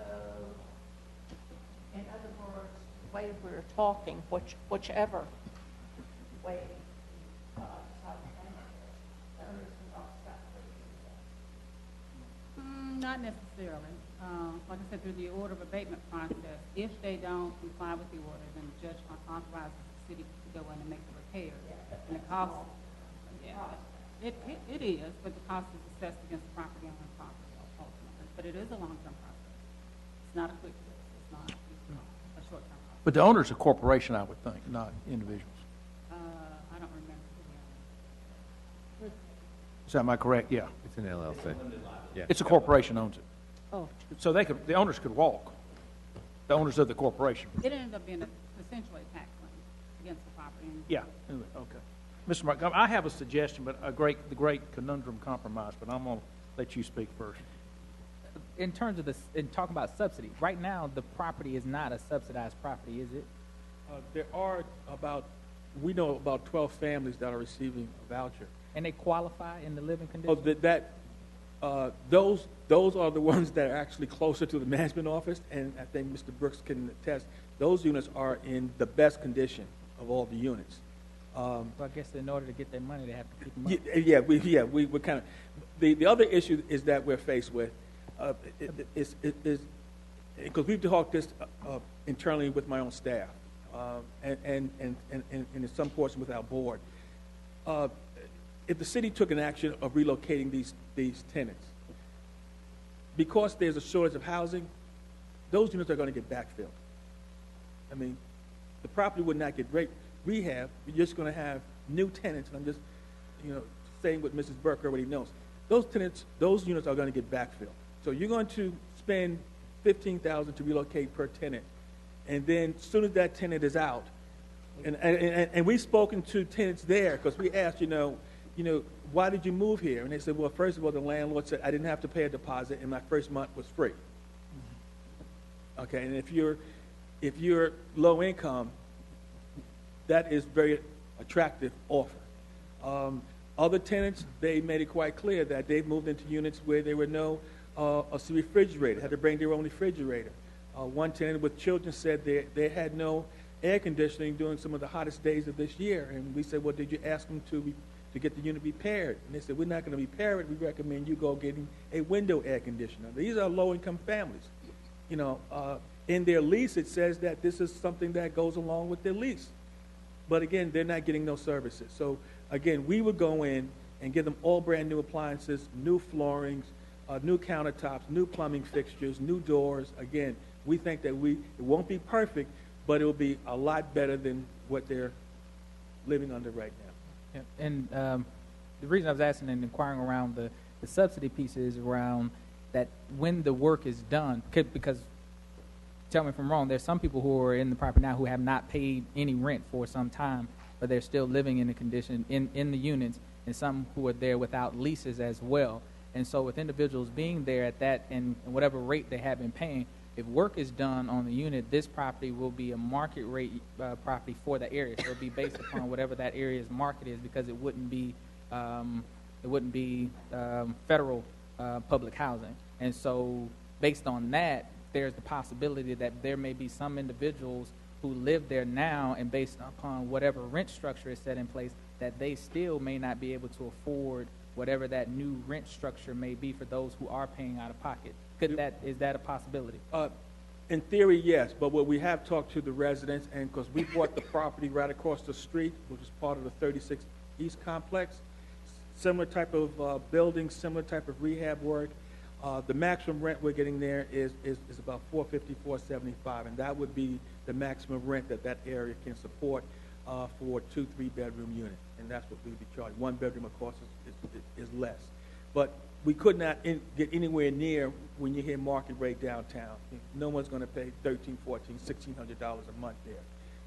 in other words, the way we're talking, whichever way not necessarily. Like I said, through the order of abatement process, if they don't comply with the order, then the judge authorizes the city to go in and make the repairs. And the cost, it is, but the cost is assessed against the property owner property ultimately. But it is a long-term process. It's not a quick fix. It's not a short-term process. But the owner's a corporation, I would think, not individuals. I don't remember. Am I correct? Yeah. It's an LLC. Yeah. It's a corporation owns it. Oh. So the owners could walk. The owners of the corporation. It ended up being essentially a tax lien against the property. Yeah. Okay. Mr. Montgomery, I have a suggestion, but the great conundrum compromise, but I'm going to let you speak first. In terms of this, in talking about subsidy, right now the property is not a subsidized property, is it? There are we know about 12 families that are receiving a voucher. And they qualify in the living conditions? Those are the ones that are actually closer to the management office, and I think Mr. Brooks can attest, those units are in the best condition of all the units. So I guess in order to get their money, they have to keep them up. We kind of, the other issue is that we're faced with, is because we've talked this internally with my own staff, and in some portion with our board. If the city took an action of relocating these tenants, because there's a shortage of housing, those units are going to get backfilled. I mean, the property would not get rehab. You're just going to have new tenants, and I'm just, saying what Mrs. Burke already knows. Those tenants, those units are going to get backfilled. So you're going to spend $15,000 to relocate per tenant, and then as soon as that tenant is out, and we've spoken to tenants there because we asked, why did you move here? And they said, well, first of all, the landlord said I didn't have to pay a deposit, and my first month was free. Okay, and if you're low income, that is very attractive offer. Other tenants, they made it quite clear that they've moved into units where there were no refrigerator, had to bring their own refrigerator. One tenant with children said they had no air conditioning during some of the hottest days of this year. And we said, well, did you ask them to get the unit repaired? And they said, we're not going to repair it. We recommend you go getting a window air conditioner. These are low-income families. In their lease, it says that this is something that goes along with their lease. But again, they're not getting those services. So again, we would go in and give them all brand new appliances, new floorings, new countertops, new plumbing fixtures, new doors. Again, we think that it won't be perfect, but it will be a lot better than what they're living under right now. Yeah. And the reason I was asking and inquiring around the subsidy piece is around that when the work is done, because tell me if I'm wrong, there's some people who are in the property now who have not paid any rent for some time, but they're still living in the condition in the units, and some who are there without leases as well. And so with individuals being there at that and whatever rate they have been paying, if work is done on the unit, this property will be a market rate property for the area. So it'll be based upon whatever that area's market is, because it wouldn't be federal public housing. And so based on that, there's the possibility that there may be some individuals who live there now, and based upon whatever rent structure is set in place, that they still may not be able to afford whatever that new rent structure may be for those who are paying out of pocket. Is that a possibility? In theory, yes, but what we have talked to the residents, and because we bought the property right across the street, which is part of the 36 East complex, similar type of building, similar type of rehab work. The maximum rent we're getting there is about $450, $475, and that would be the maximum rent that area can support for a 2-3 bedroom unit, and that's what we'd be charging. 1 bedroom, of course, is less. But we could not get anywhere near when you hear market rate downtown. No one's going to pay $1,300, $1,400, $1,600 a month there.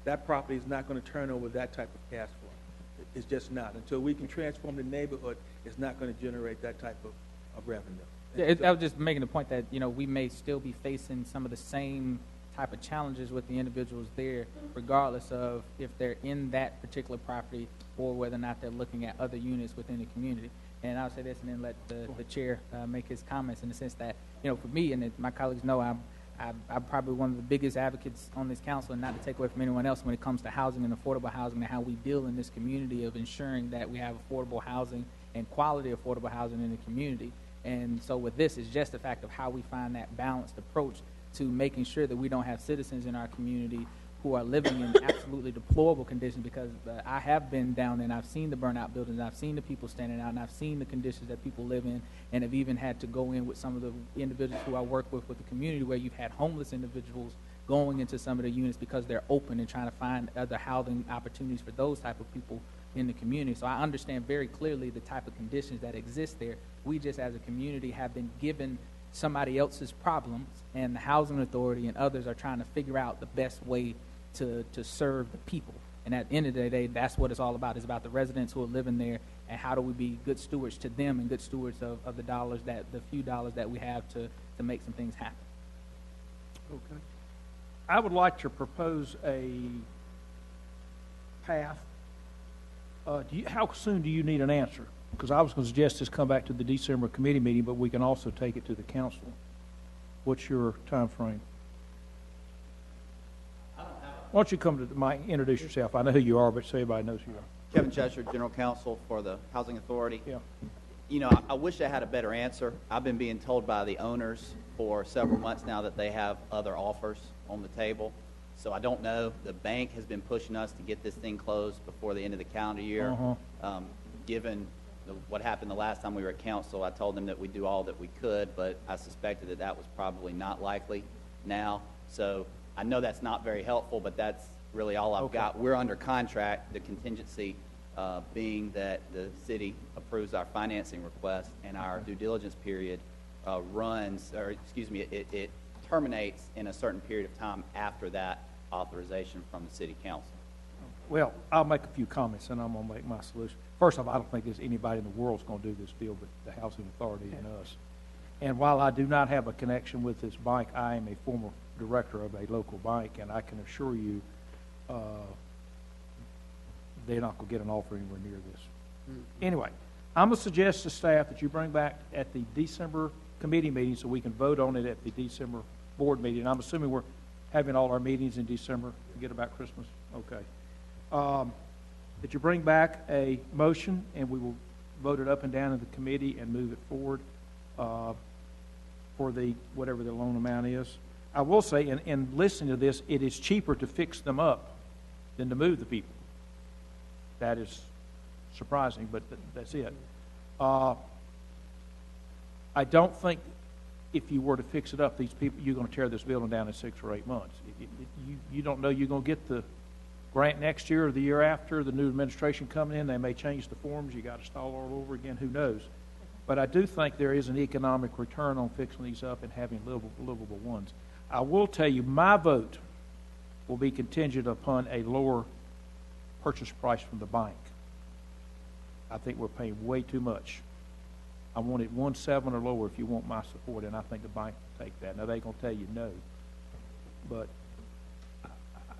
That property is not going to turn over that type of cash flow. It's just not. Until we can transform the neighborhood, it's not going to generate that type of revenue. Yeah, I was just making the point that, we may still be facing some of the same type of challenges with the individuals there, regardless of if they're in that particular property or whether or not they're looking at other units within the community. And I'll say this and then let the chair make his comments, in the sense that, for me, and my colleagues know, I'm probably one of the biggest advocates on this council, and not to take away from anyone else, when it comes to housing and affordable housing and how we deal in this community of ensuring that we have affordable housing and quality affordable housing in the community. And so with this, it's just the fact of how we find that balanced approach to making sure that we don't have citizens in our community who are living in absolutely deplorable conditions, because I have been down there and I've seen the burnout buildings, I've seen the people standing out, and I've seen the conditions that people live in, and have even had to go in with some of the individuals who I work with the community, where you've had homeless individuals going into some of the units because they're open and trying to find other housing opportunities for those type of people in the community. So I understand very clearly the type of conditions that exist there. We just as a community have been given somebody else's problems, and the housing authority and others are trying to figure out the best way to serve the people. And at the end of the day, that's what it's all about. It's about the residents who are living there, and how do we be good stewards to them and good stewards of the few dollars that we have to make some things happen. Okay. I would like to propose a path. How soon do you need an answer? Because I was going to suggest this come back to the December committee meeting, but we can also take it to the council. What's your time frame? Why don't you come to introduce yourself? I know who you are, but so everybody knows who you are. Kevin Chester, General Counsel for the Housing Authority. Yeah. I wish I had a better answer. I've been being told by the owners for several months now that they have other offers on the table. So I don't know. The bank has been pushing us to get this thing closed before the end of the calendar year. Given what happened the last time we were at council, I told them that we'd do all that we could, but I suspected that was probably not likely now. So I know that's not very helpful, but that's really all I've got. We're under contract. The contingency being that the city approves our financing request and our due diligence period it terminates in a certain period of time after that authorization from the city council. Well, I'll make a few comments, and I'm going to make my solution. First off, I don't think there's anybody in the world that's going to do this deal but the Housing Authority and us. And while I do not have a connection with this bank, I am a former director of a local bank, and I can assure you they're not going to get an offer anywhere near this. Anyway, I'm going to suggest to staff that you bring back at the December committee meeting so we can vote on it at the December board meeting. I'm assuming we're having all our meetings in December. Forget about Christmas. Okay. That you bring back a motion, and we will vote it up and down in the committee and move it forward for the whatever the loan amount is. I will say, in listening to this, it is cheaper to fix them up than to move the people. That is surprising, but that's it. I don't think if you were to fix it up, these people, you're going to tear this building down in 6 or 8 months. You don't know you're going to get the grant next year or the year after. The new administration coming in, they may change the forms. You got to start all over again. Who knows? But I do think there is an economic return on fixing these up and having livable ones. I will tell you, my vote will be contingent upon a lower purchase price from the bank. I think we're paying way too much. I want it 1.7 or lower if you want my support, and I think the bank will take that. Now, they're going to tell you no, but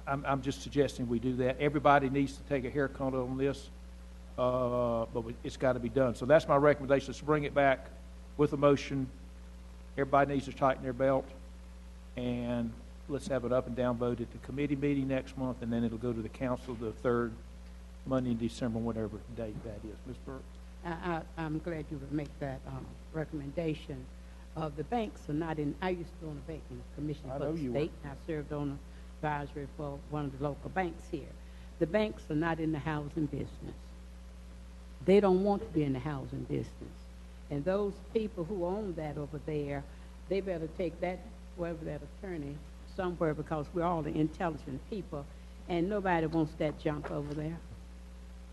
I'm just suggesting we do that. Everybody needs to take a haircut on this, but it's got to be done. So that's my recommendation. Let's bring it back with a motion. Everybody needs to tighten their belt, and let's have it up and down vote at the committee meeting next month, and then it'll go to the council the third Monday in December, whatever date that is. Ms. Burke? I'm glad you would make that recommendation. The banks are not in, I used to own a banking commission for the state. I served on advisory for one of the local banks here. The banks are not in the housing business. They don't want to be in the housing business. And those people who own that over there, they better take that, whoever that attorney, somewhere, because we're all the intelligent people, and nobody wants that junk over there.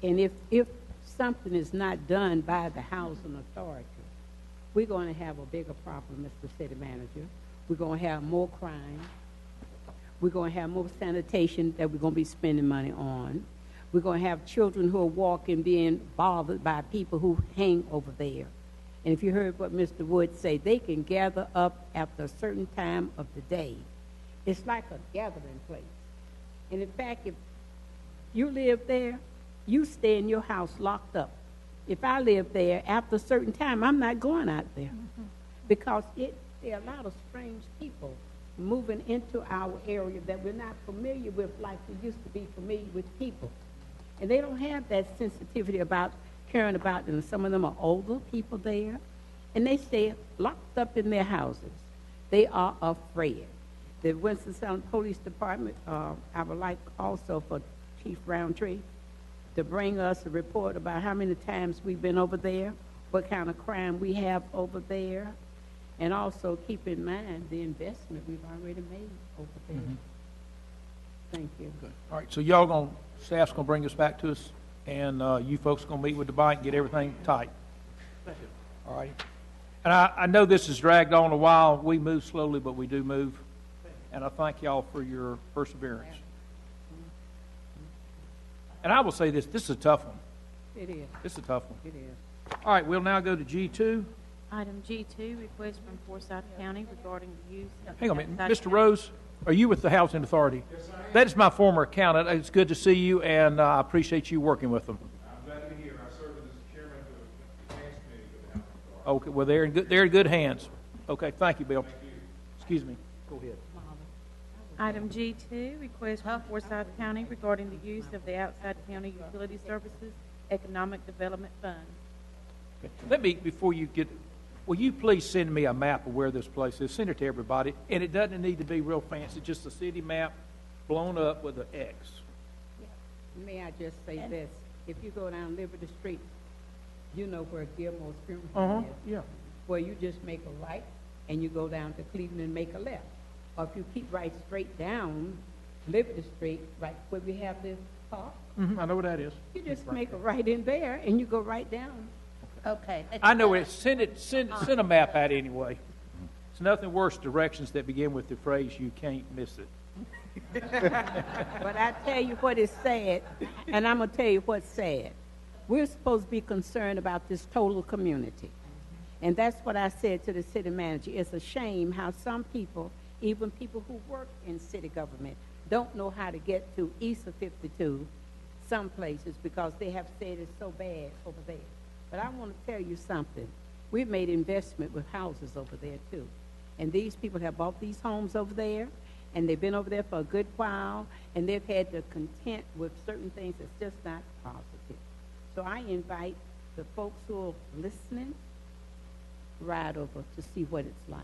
And if something is not done by the housing authority, we're going to have a bigger problem, Mr. City Manager. We're going to have more crime. We're going to have more sanitation that we're going to be spending money on. We're going to have children who are walking being bothered by people who hang over there. And if you heard what Mr. Wood say, they can gather up after a certain time of the day. It's like a gathering place. And in fact, if you live there, you stay in your house locked up. If I live there, after a certain time, I'm not going out there. Because there are a lot of strange people moving into our area that we're not familiar with like we used to be familiar with people. And they don't have that sensitivity about caring about them. Some of them are older people there, and they stay locked up in their houses. They are afraid. The Winston-Salem Police Department, I would like also for Chief Roundtree to bring us a report about how many times we've been over there, what kind of crime we have over there, and also keep in mind the investment we've already made over there. Thank you. Good. All right, so staff's going to bring this back to us, and you folks are going to meet with the bank, get everything tight. All right. And I know this has dragged on a while. We move slowly, but we do move. And I thank y'all for your perseverance. And I will say this is a tough one. It is. This is a tough one. It is. All right, we'll now go to G2. Item G2, request from Forsyth County regarding the use of... Hang on a minute. Mr. Rose, are you with the Housing Authority? Yes, I am. That is my former accountant. It's good to see you, and I appreciate you working with them. I'm glad to be here. I serve as chairman of the Finance Committee for the Housing Authority. Okay, well, they're in good hands. Okay, thank you, Bill. Thank you. Excuse me. Go ahead. Item G2, request from Forsyth County regarding the use of the outside county utility services economic development fund. Okay. Let me, before you get, will you please send me a map of where this place is? Send it to everybody. And it doesn't need to be real fancy, just a city map blown up with an X. Yeah. May I just say this? If you go down Liberty Street, you know where Gilmore's funeral home is. Yeah. Where you just make a right and you go down to Cleveland and make a left. Or if you keep right straight down Liberty Street, right where we have this Park. I know what that is. You just make a right in there, and you go right down. Okay. I know it. Send a map out anyway. It's nothing worse directions that begin with the phrase, "You can't miss it." But I tell you what is sad, and I'm going to tell you what's sad. We're supposed to be concerned about this total community. And that's what I said to the city manager. It's a shame how some people, even people who work in city government, don't know how to get to east of 52 some places because they have said it's so bad over there. But I want to tell you something. We've made investment with houses over there, too. And these people have bought these homes over there, and they've been over there for a good while, and they've had to contend with certain things that's just not positive. So I invite the folks who are listening, ride over to see what it's like.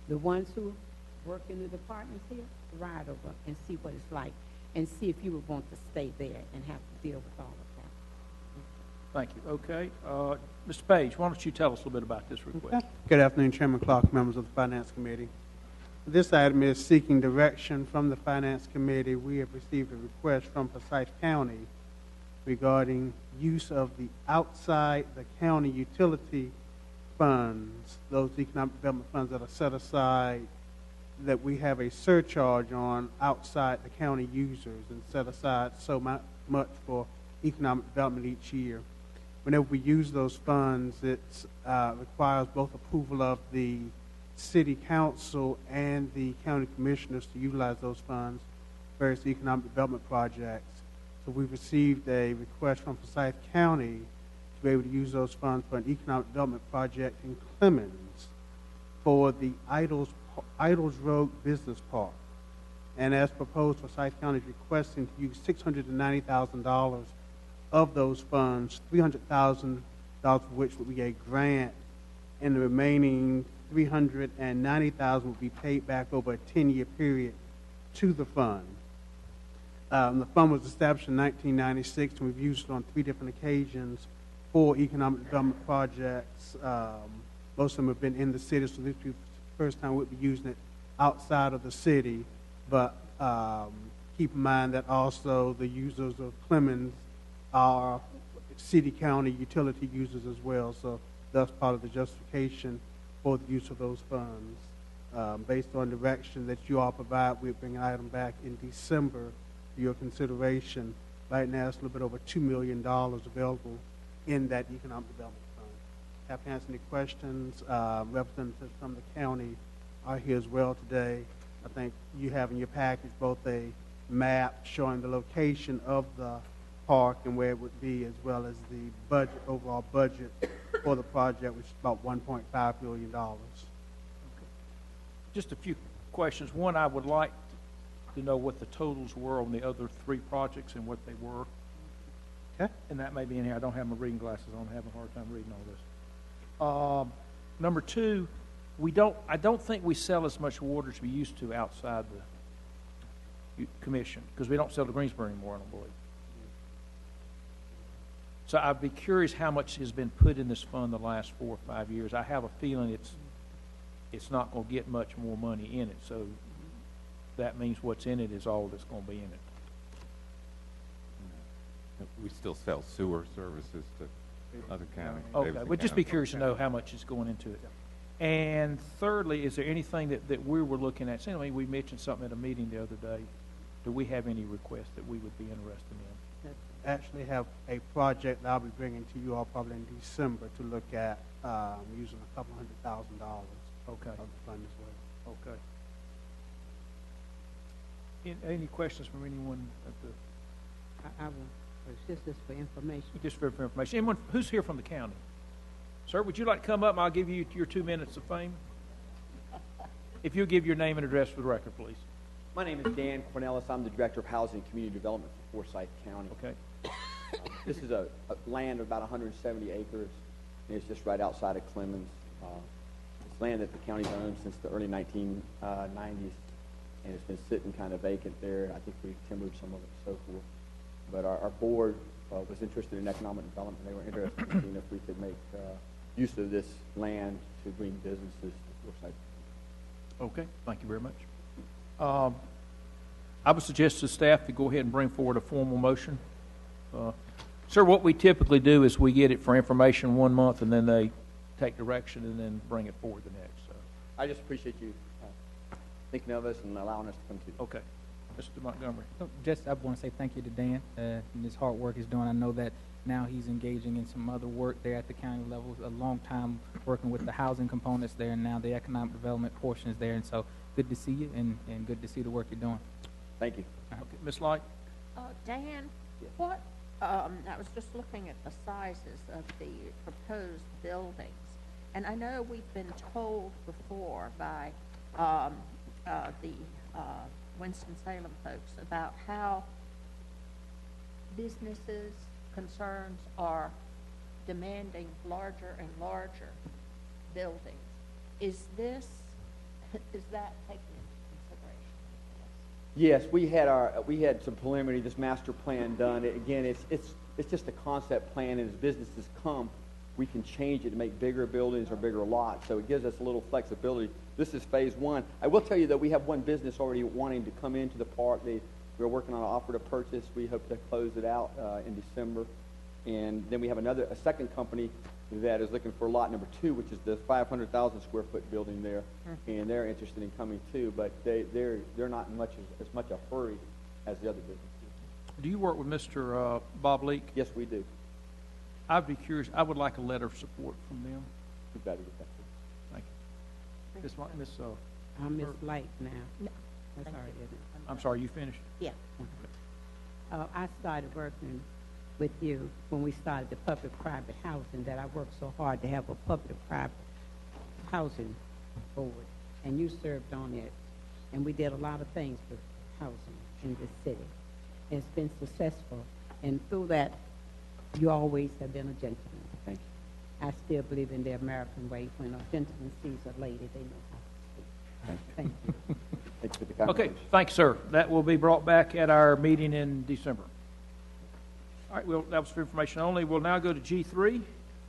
The ones who work in the departments here, ride over and see what it's like, and see if you would want to stay there and have to deal with all of that. Thank you. Okay. Mr. Page, why don't you tell us a little bit about this request? Good afternoon, Chairman Clark, members of the Finance Committee. This item is seeking direction from the Finance Committee. We have received a request from Forsyth County regarding use of the outside the county utility funds, those economic development funds that are set aside, that we have a surcharge on outside the county users and set aside so much for economic development each year. Whenever we use those funds, it requires both approval of the city council and the county commissioners to utilize those funds for various economic development projects. So we received a request from Forsyth County to be able to use those funds for an economic development project in Clemens for the Idols Road Business Park. And as proposed, Forsyth County is requesting to use $690,000 of those funds, $300,000 of which would be a grant, and the remaining $390,000 will be paid back over a 10-year period to the fund. The fund was established in 1996, and we've used it on 3 different occasions for economic development projects. Most of them have been in the city, so this will be the first time we'll be using it outside of the city. But keep in mind that also the users of Clemens are city-county utility users as well, so that's part of the justification for the use of those funds. Based on direction that you all provide, we'll bring an item back in December for your consideration. Right now, it's a little bit over $2 million available in that economic development fund. Happy to answer any questions. Representatives from the county are here as well today. I think you have in your package both a map showing the location of the park and where it would be, as well as the budget, overall budget for the project, which is about $1.5 million. Okay. Just a few questions. One, I would like to know what the totals were on the other 3 projects and what they were. Okay. And that may be in here. I don't have my reading glasses on. I'm having a hard time reading all this. Number 2, I don't think we sell as much water as we used to outside the commission, because we don't sell to Greensboro anymore, I don't believe. So I'd be curious how much has been put in this fund the last 4 or 5 years. I have a feeling it's not going to get much more money in it. So that means what's in it is all that's going to be in it. We still sell sewer services to other counties. Okay, we'd just be curious to know how much is going into it. And thirdly, is there anything that we were looking at? I mean, we mentioned something at a meeting the other day. Do we have any requests that we would be interested in? Actually have a project that I'll be bringing to you all probably in December to look at using a couple $100,000 Okay. of the fund as well. Okay. Any questions from anyone at the? I will. It's just for information. Just for information. Anyone who's here from the county? Sir, would you like to come up and I'll give you your 2 minutes of fame? If you'll give your name and address for the record, please. My name is Dan Cornelis. I'm the Director of Housing and Community Development for Forsyth County. Okay. This is a land of about 170 acres, and it's just right outside of Clemens. It's land that the county's owned since the early 1990s, and it's been sitting kind of vacant there. I think we've timbered some of it and so forth. But our board was interested in economic development. They were interested in seeing if we could make use of this land to bring businesses to Forsyth. Okay, thank you very much. I would suggest to staff to go ahead and bring forward a formal motion. Sir, what we typically do is we get it for information 1 month, and then they take direction and then bring it forward the next. So. I just appreciate you thinking of us and allowing us to come to you. Okay. Mr. Montgomery. So just, I want to say thank you to Dan, and his hard work he's doing. I know that now he's engaging in some other work there at the county level, a long time working with the housing components there, and now the economic development portions there, and so good to see you, and good to see the work you're doing. Thank you. Okay. Ms. Light? Dan, what, I was just looking at the sizes of the proposed buildings, and I know we've been told before by the Winston-Salem folks about how businesses' concerns are demanding larger and larger buildings. Is that taken into consideration? Yes, we had some preliminary, this master plan done. Again, it's just a concept plan, and as businesses come, we can change it to make bigger buildings or bigger lots. So it gives us a little flexibility. This is phase one. I will tell you that we have one business already wanting to come into the park. We're working on an offer to purchase. We hope to close it out in December. And then we have a second company that is looking for lot number 2, which is the 500,000 square foot building there. And they're interested in coming too, but they're not in as much a hurry as the other businesses. Do you work with Mr. Bob Leake? Yes, we do. I'd be curious. I would like a letter of support from them. We better get that. Thank you. Miss Miss Light now. No. That's all right, isn't it? I'm sorry, you finished? Yeah. I started working with you when we started the public-private housing, that I worked so hard to have a public-private housing board, and you served on it, and we did a lot of things with housing in this city. It's been successful, and through that, you always have been a gentleman. Thank you. I still believe in the American way. When a gentleman sees a lady, they know how to speak. Thank you. Thank you for the Okay, thanks, sir. That will be brought back at our meeting in December. All right, well, that was for information only. We'll now go to G3.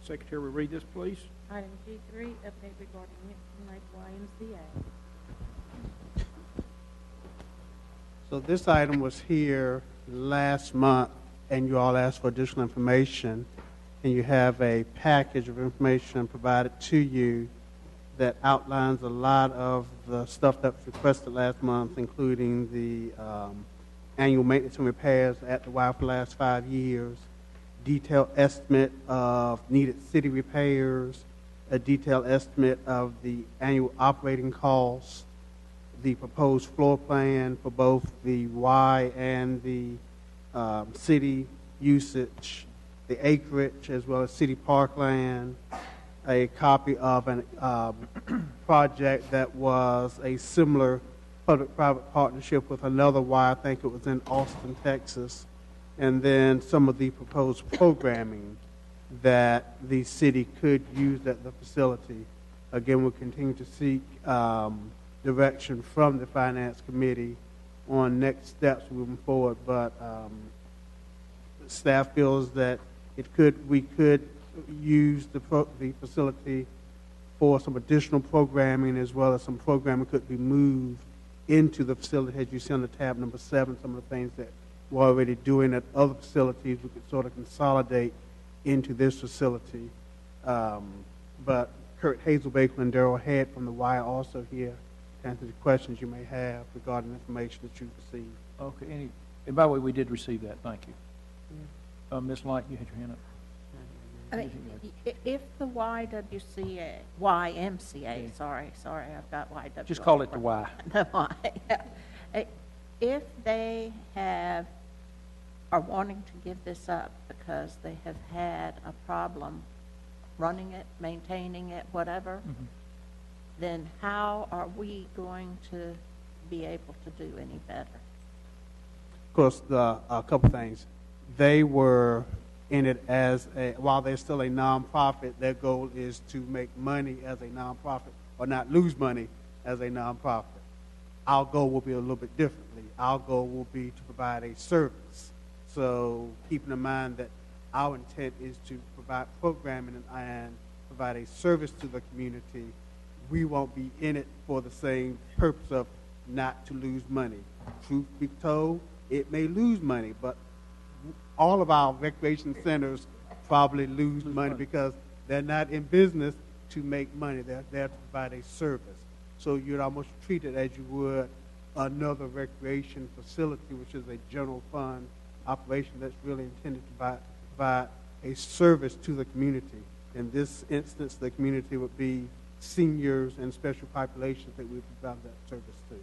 Secretary, will read this, please. Item G3, update regarding Winston Lake YMCA. So this item was here last month, and you all asked for additional information, and you have a package of information provided to you that outlines a lot of the stuff that was requested last month, including the annual maintenance and repairs at the Y for the last 5 years, detailed estimate of needed city repairs, a detailed estimate of the annual operating costs, the proposed floor plan for both the Y and the city usage, the acreage, as well as city parkland, a copy of a project that was a similar public-private partnership with another Y, I think it was in Austin, Texas, and then some of the proposed programming that the city could use at the facility. Again, we'll continue to seek direction from the Finance Committee on next steps moving forward, but staff feels that we could use the facility for some additional programming, as well as some programming could be moved into the facility. As you see on the tab number 7, some of the things that we're already doing at other facilities, we could sort of consolidate into this facility. But Kurt Hazelbaker and Darrell Head from the Y are also here to answer the questions you may have regarding information that you've received. Okay, and by the way, we did receive that. Thank you. Ms. Light, you had your hand up. I mean, if the YMCA, sorry, I've got YW. Just call it the Y. The Y. If they are wanting to give this up because they have had a problem running it, maintaining it, whatever, then how are we going to be able to do any better? Of course, a couple things. They were in it as while they're still a nonprofit, their goal is to make money as a nonprofit or not lose money as a nonprofit. Our goal will be a little bit differently. Our goal will be to provide a service. So keeping in mind that our intent is to provide programming and provide a service to the community, we won't be in it for the same purpose of not to lose money. Truth be told, it may lose money, but all of our recreation centers probably lose money because they're not in business to make money. They're there to provide a service. So you'd almost treat it as you would another recreation facility, which is a general fund operation that's really intended to provide a service to the community. In this instance, the community would be seniors and special populations that we provide that service to.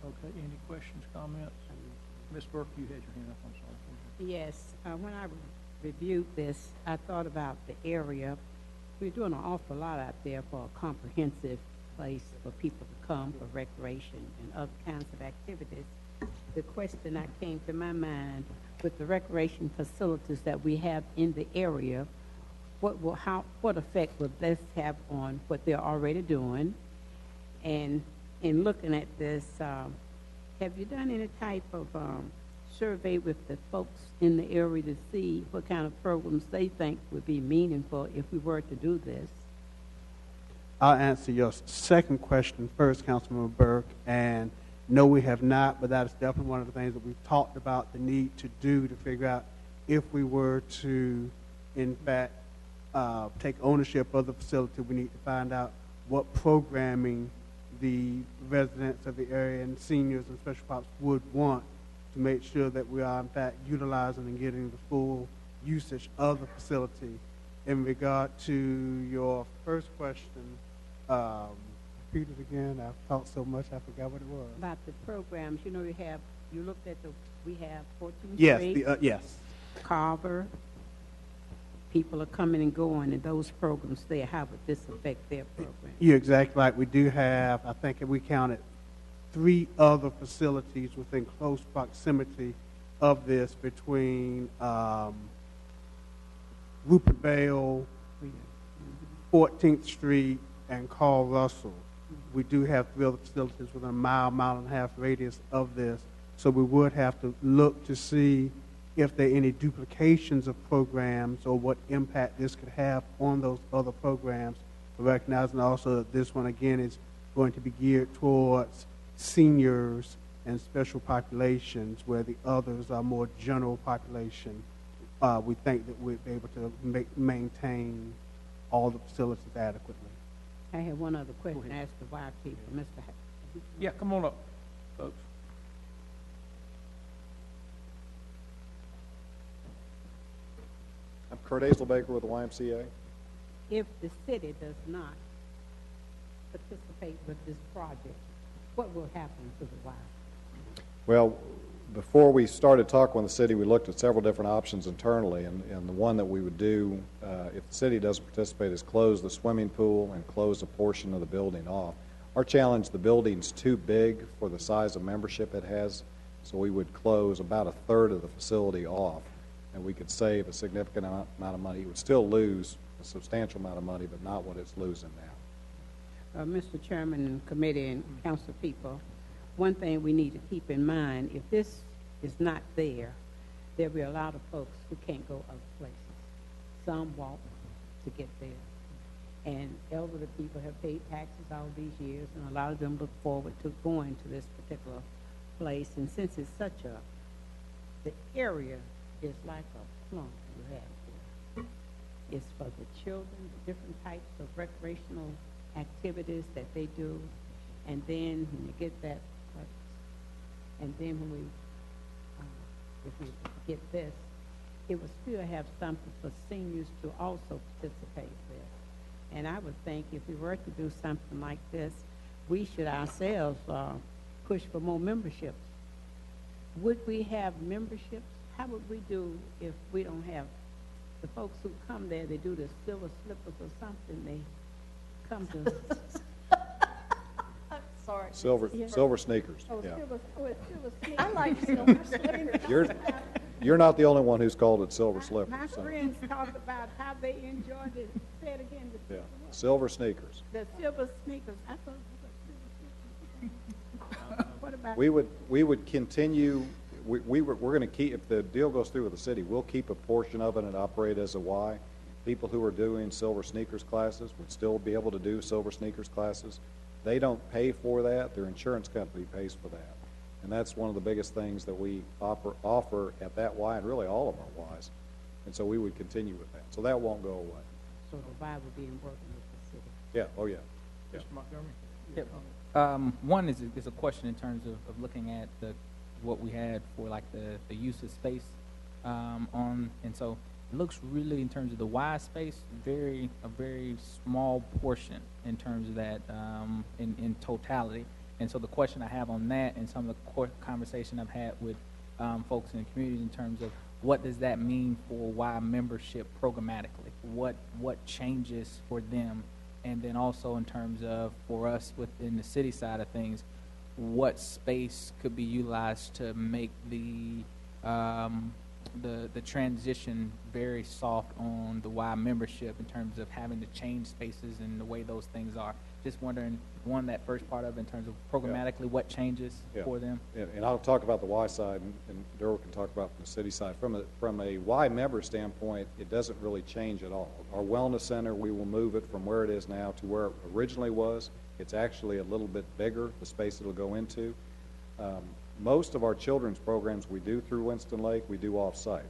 Okay, any questions, comments? Ms. Burke, you had your hand up, I'm sorry. Yes, when I reviewed this, I thought about the area. We're doing an awful lot out there for a comprehensive place for people to come for recreation and other kinds of activities. The question that came to my mind, with the recreation facilities that we have in the area, what effect will this have on what they're already doing? And in looking at this, have you done any type of survey with the folks in the area to see what kind of programs they think would be meaningful if we were to do this? I'll answer your second question first, Councilman Burke. And no, we have not, but that is definitely one of the things that we've talked about the need to do to figure out if we were to, in fact, take ownership of the facility. We need to find out what programming the residents of the area and seniors and special pops would want to make sure that we are, in fact, utilizing and getting the full usage of the facility. In regard to your first question, repeat it again. I've talked so much, I forgot what it was. About the programs, you know, you looked at we have 14th Yes, Street, yes. Carver. People are coming and going, and those programs there, how would this affect their program? You're exactly right. We do have, I think we counted 3 other facilities within close proximity of this between Rupert Vale, 14th Street, and Carl Russell. We do have 3 other facilities within a mile and a half radius of this. So we would have to look to see if there are any duplications of programs or what impact this could have on those other programs, recognizing also that this one, again, is going to be geared towards seniors and special populations, where the others are more general population. We think that we'd be able to maintain all the facilities adequately. I have one other question to ask the wild people, Mr. Yeah, come on up, folks. I'm Kurt Azelbaker with the YMCA. If the city does not participate with this project, what will happen to the wild? Well, before we started talking with the city, we looked at several different options internally, and the one that we would do if the city doesn't participate is close the swimming pool and close a portion of the building off. Our challenge, the building's too big for the size of membership it has, so we would close about 1/3 of the facility off, and we could save a significant amount of money. It would still lose a substantial amount of money, but not what it's losing now. Mr. Chairman and committee and council people, one thing we need to keep in mind, if this is not there, there'll be a lot of folks who can't go other places. Some walk to get there. And elderly people have paid taxes all these years, and a lot of them look forward to going to this particular place. And since it's the area is like a plum you have here. It's for the children, the different types of recreational activities that they do. And then when you get that, and then when if we get this, it will still have something for seniors to also participate with. And I would think if we were to do something like this, we should ourselves push for more memberships. Would we have memberships? How would we do if we don't have the folks who come there? They do the silver slippers or something. They come to. Sorry. Silver sneakers. Oh, yeah. silver sneakers. I like silver slippers. You're not the only one who's called it silver slippers. My so. friends talk about how they enjoyed it. Say it again. Yeah, silver sneakers. The silver sneakers. I thought it was silver. What about? We would continue. We're going to keep, if the deal goes through with the city, we'll keep a portion of it and operate as a Y. People who are doing silver sneakers classes would still be able to do silver sneakers classes. They don't pay for that, their insurance company pays for that. And that's one of the biggest things that we offer at that Y and really all of our Ys. And so we would continue with that. So that won't go away. So the Y will be in working with the city. Yeah, oh yeah. Mr. Montgomery? Yep. One is a question in terms of looking at what we had for like the use of space and so it looks really in terms of the Y space a very small portion in terms of that in totality. And so the question I have on that and some of the conversation I've had with folks in the community in terms of what does that mean for Y membership programmatically? What changes for them? And then also in terms of for us within the city side of things, what space could be utilized to make the transition very soft on the Y membership in terms of having to change spaces and the way those things are. Just wondering, one, that first part of it in terms of programmatically, what changes for them? And I'll talk about the Y side, and Darryl can talk about the city side. From a Y member standpoint, it doesn't really change at all. Our wellness center, we will move it from where it is now to where it originally was. It's actually a little bit bigger, the space it'll go into. Most of our children's programs we do through Winston Lake, we do off-site.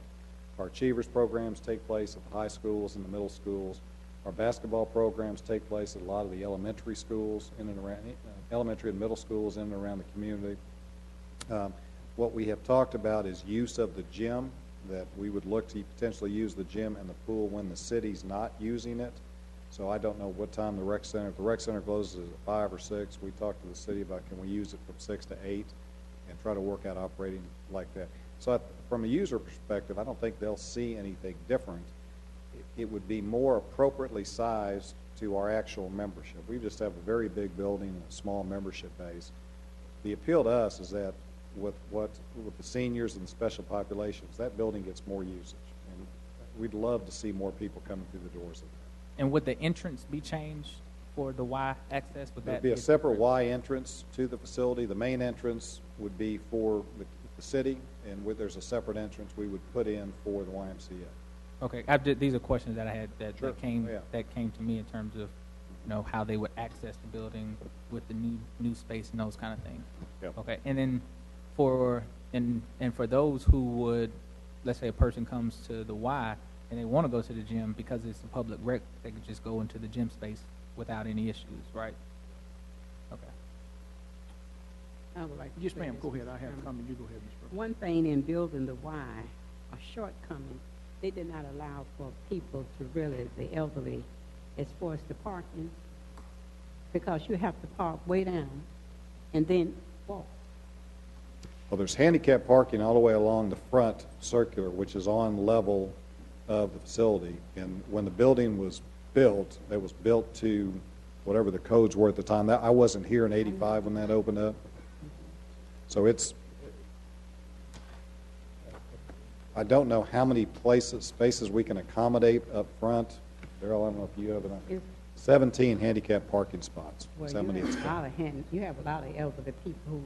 Our Achievers programs take place at the high schools and the middle schools. Our basketball programs take place at a lot of the elementary schools in and around, elementary and middle schools in and around the community. What we have talked about is use of the gym, that we would look to potentially use the gym and the pool when the city's not using it. So I don't know what time the rec center, if the rec center closes at 5 or 6, we talked to the city about can we use it from 6 to 8 and try to work out operating like that. So from a user perspective, I don't think they'll see anything different. It would be more appropriately sized to our actual membership. We just have a very big building and a small membership base. The appeal to us is that with the seniors and the special populations, that building gets more usage. And we'd love to see more people coming through the doors of that. And would the entrance be changed for the Y access? Would that be a separate Y entrance to the facility? The main entrance would be for the city, and there's a separate entrance we would put in for the YMCA. Okay, these are questions that I had that came to me in terms of how they would access the building with the new space and those kind of things. Yep. Okay, and then for those who would, let's say a person comes to the Y and they want to go to the gym because it's a public rec, they could just go into the gym space without any issues, right? Okay. I would like to Yes, say ma'am. this, Go ahead. Mr. I have a Chairman. comment. You go ahead, Ms. Brooks. One thing in building the Y, a shortcoming, they did not allow for people to really, the elderly, as far as the parking, because you have to park way down and then walk. Well, there's handicap parking all the way along the front circular, which is on level of the facility. And when the building was built, it was built to whatever the codes were at the time. I wasn't here in '85 when that opened up. So I don't know how many spaces we can accommodate up front. Darryl, I don't know if you have enough. 17 handicap parking spots. Well, Is how many it's got. you have a lot of elderly people who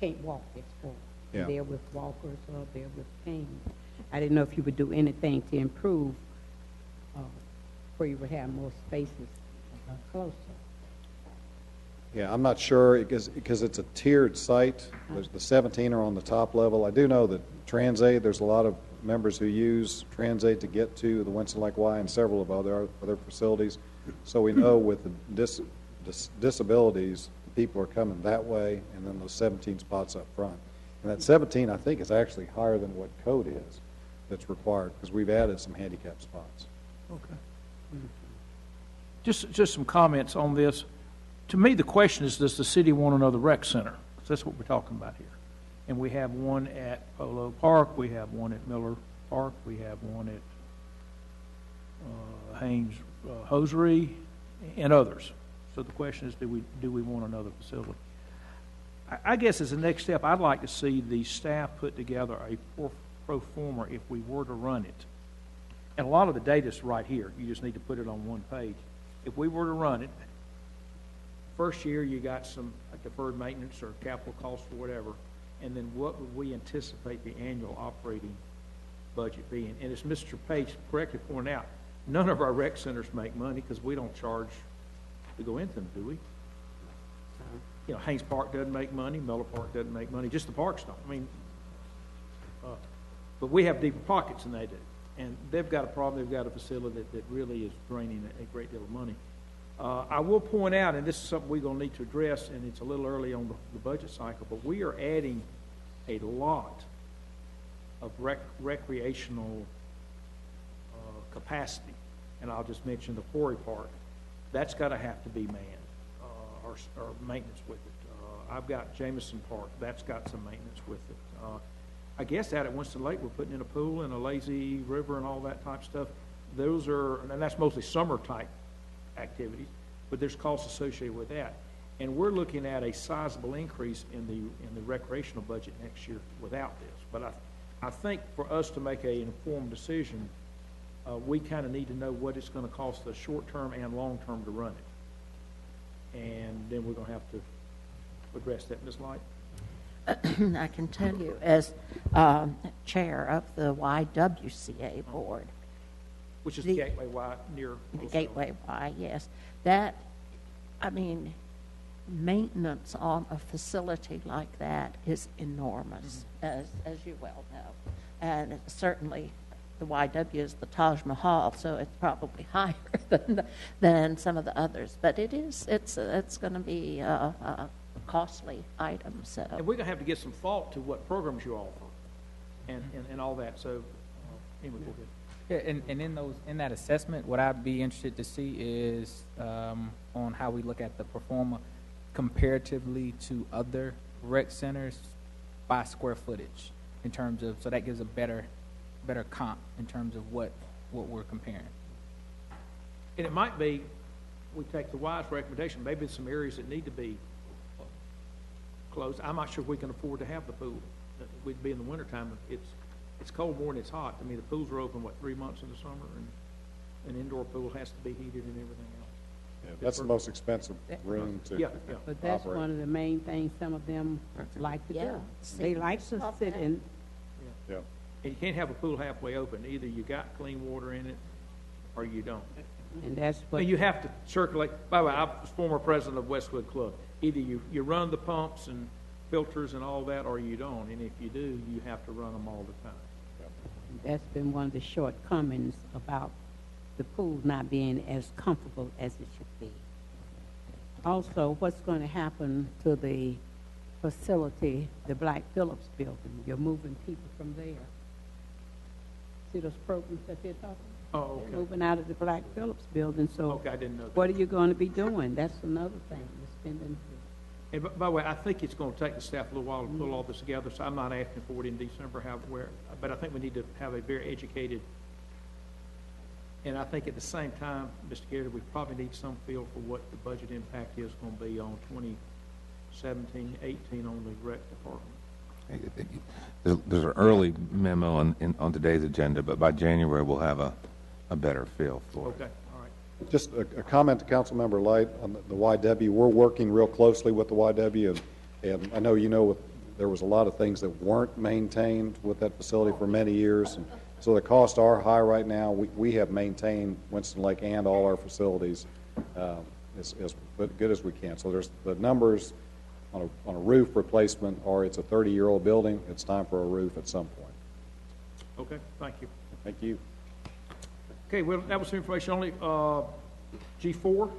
can't walk this far. Yeah. They're with walkers or they're with canes. I didn't know if you would do anything to improve where you would have more spaces closer. Yeah, I'm not sure because it's a tiered site. There's the 17 are on the top level. I do know that Transaid, there's a lot of members who use Transaid to get to the Winston Lake Y and several of other facilities. So we know with the disabilities, people are coming that way, and then those 17 spots up front. And that 17, I think, is actually higher than what code is that's required because we've added some handicap spots. Okay. Just some comments on this. To me, the question is, does the city want another rec center? 'Cause that's what we're talking about here. And we have one at Polo Park, we have one at Miller Park, we have one at Haynes Hosiery, and others. So the question is, do we want another facility? I guess as a next step, I'd like to see the staff put together a pro forma if we were to run it. And a lot of the data's right here. You just need to put it on one page. If we were to run it, first year you got some deferred maintenance or capital costs or whatever, and then what would we anticipate the annual operating budget being? And as Mr. Page correctly pointed out, none of our rec centers make money because we don't charge to go into them, do we? you know, Haynes Park doesn't make money, Miller Park doesn't make money, just the parks don't. I mean, but we have deeper pockets than they do. And they've got a problem, they've got a facility that really is draining a great deal of money. I will point out, and this is something we're going to need to address, and it's a little early on the budget cycle, but we are adding a lot of recreational capacity. And I'll just mention the Quarry Park. That's got to have to be manned or maintenance with it. I've got Jameson Park. That's got some maintenance with it. I guess out at Winston-Lake, we're putting in a pool and a lazy river and all that type of stuff. Those are, and that's mostly summer type activities, but there's costs associated with that. And we're looking at a sizable increase in the recreational budget next year without this. But I think for us to make an informed decision, we kind of need to know what it's going to cost us short-term and long-term to run it. And then we're going to have to address that. Ms. Light? I can tell you, as chair of the YWCA board, which is the Gateway Y near the Gateway Y, yes. That, I mean, maintenance on a facility like that is enormous, as you well know. And certainly the YW is the Taj Mahal, so it's probably higher than some of the others. But it's going to be a costly item. So. And we're going to have to give some thought to what programs you offer and all that. So anyway, go ahead. Yeah, and in that assessment, what I'd be interested to see is on how we look at the performer comparatively to other rec centers by square footage, in terms of, so that gives a better comp in terms of what we're comparing. And it might be, we take the wise recommendation, maybe some areas that need to be closed. I'm not sure we can afford to have the pool. We'd be in the wintertime. It's cold more than it's hot. I mean, the pools are open, 3 months in the summer, and an indoor pool has to be heated and everything else. Yeah, that's the most expensive room to But that's operate. one of the main things some of them like to do. They like to sit in. Yeah. And you can't have a pool halfway open. Either you got clean water in it or you don't. And that's what. And you have to circulate. By the way, I was former president of Westwood Club. Either you run the pumps and filters and all that, or you don't. And if you do, you have to run them all the time. That's been one of the shortcomings about the pool not being as comfortable as it should be. Also, what's going to happen to the facility, the Black Phillips building? You're moving people from there. See those programs that they're talking about? Oh, okay. Moving out of the Black Phillips building. So Okay, I didn't know that. what are you going to be doing? That's another thing. You're spending. And by the way, I think it's going to take the staff a little while to pull all this together, so I'm not asking for it in December, but I think we need to have a very educated, and I think at the same time, Mr. Gary, we probably need some feel for what the budget impact is going to be on 2017, 18 on the rec department. There's an early memo on today's agenda, but by January, we'll have a better feel for it. Okay, all right. Just a comment to Councilmember Light on the YW. We're working real closely with the YW, and I know there was a lot of things that weren't maintained with that facility for many years, and so the costs are high right now. We have maintained Winston Lake and all our facilities as good as we can. So there's the numbers on a roof replacement, or it's a 30-year-old building. It's time for a roof at some point. Okay, thank you. Thank you. Okay, well, that was some information only. G4.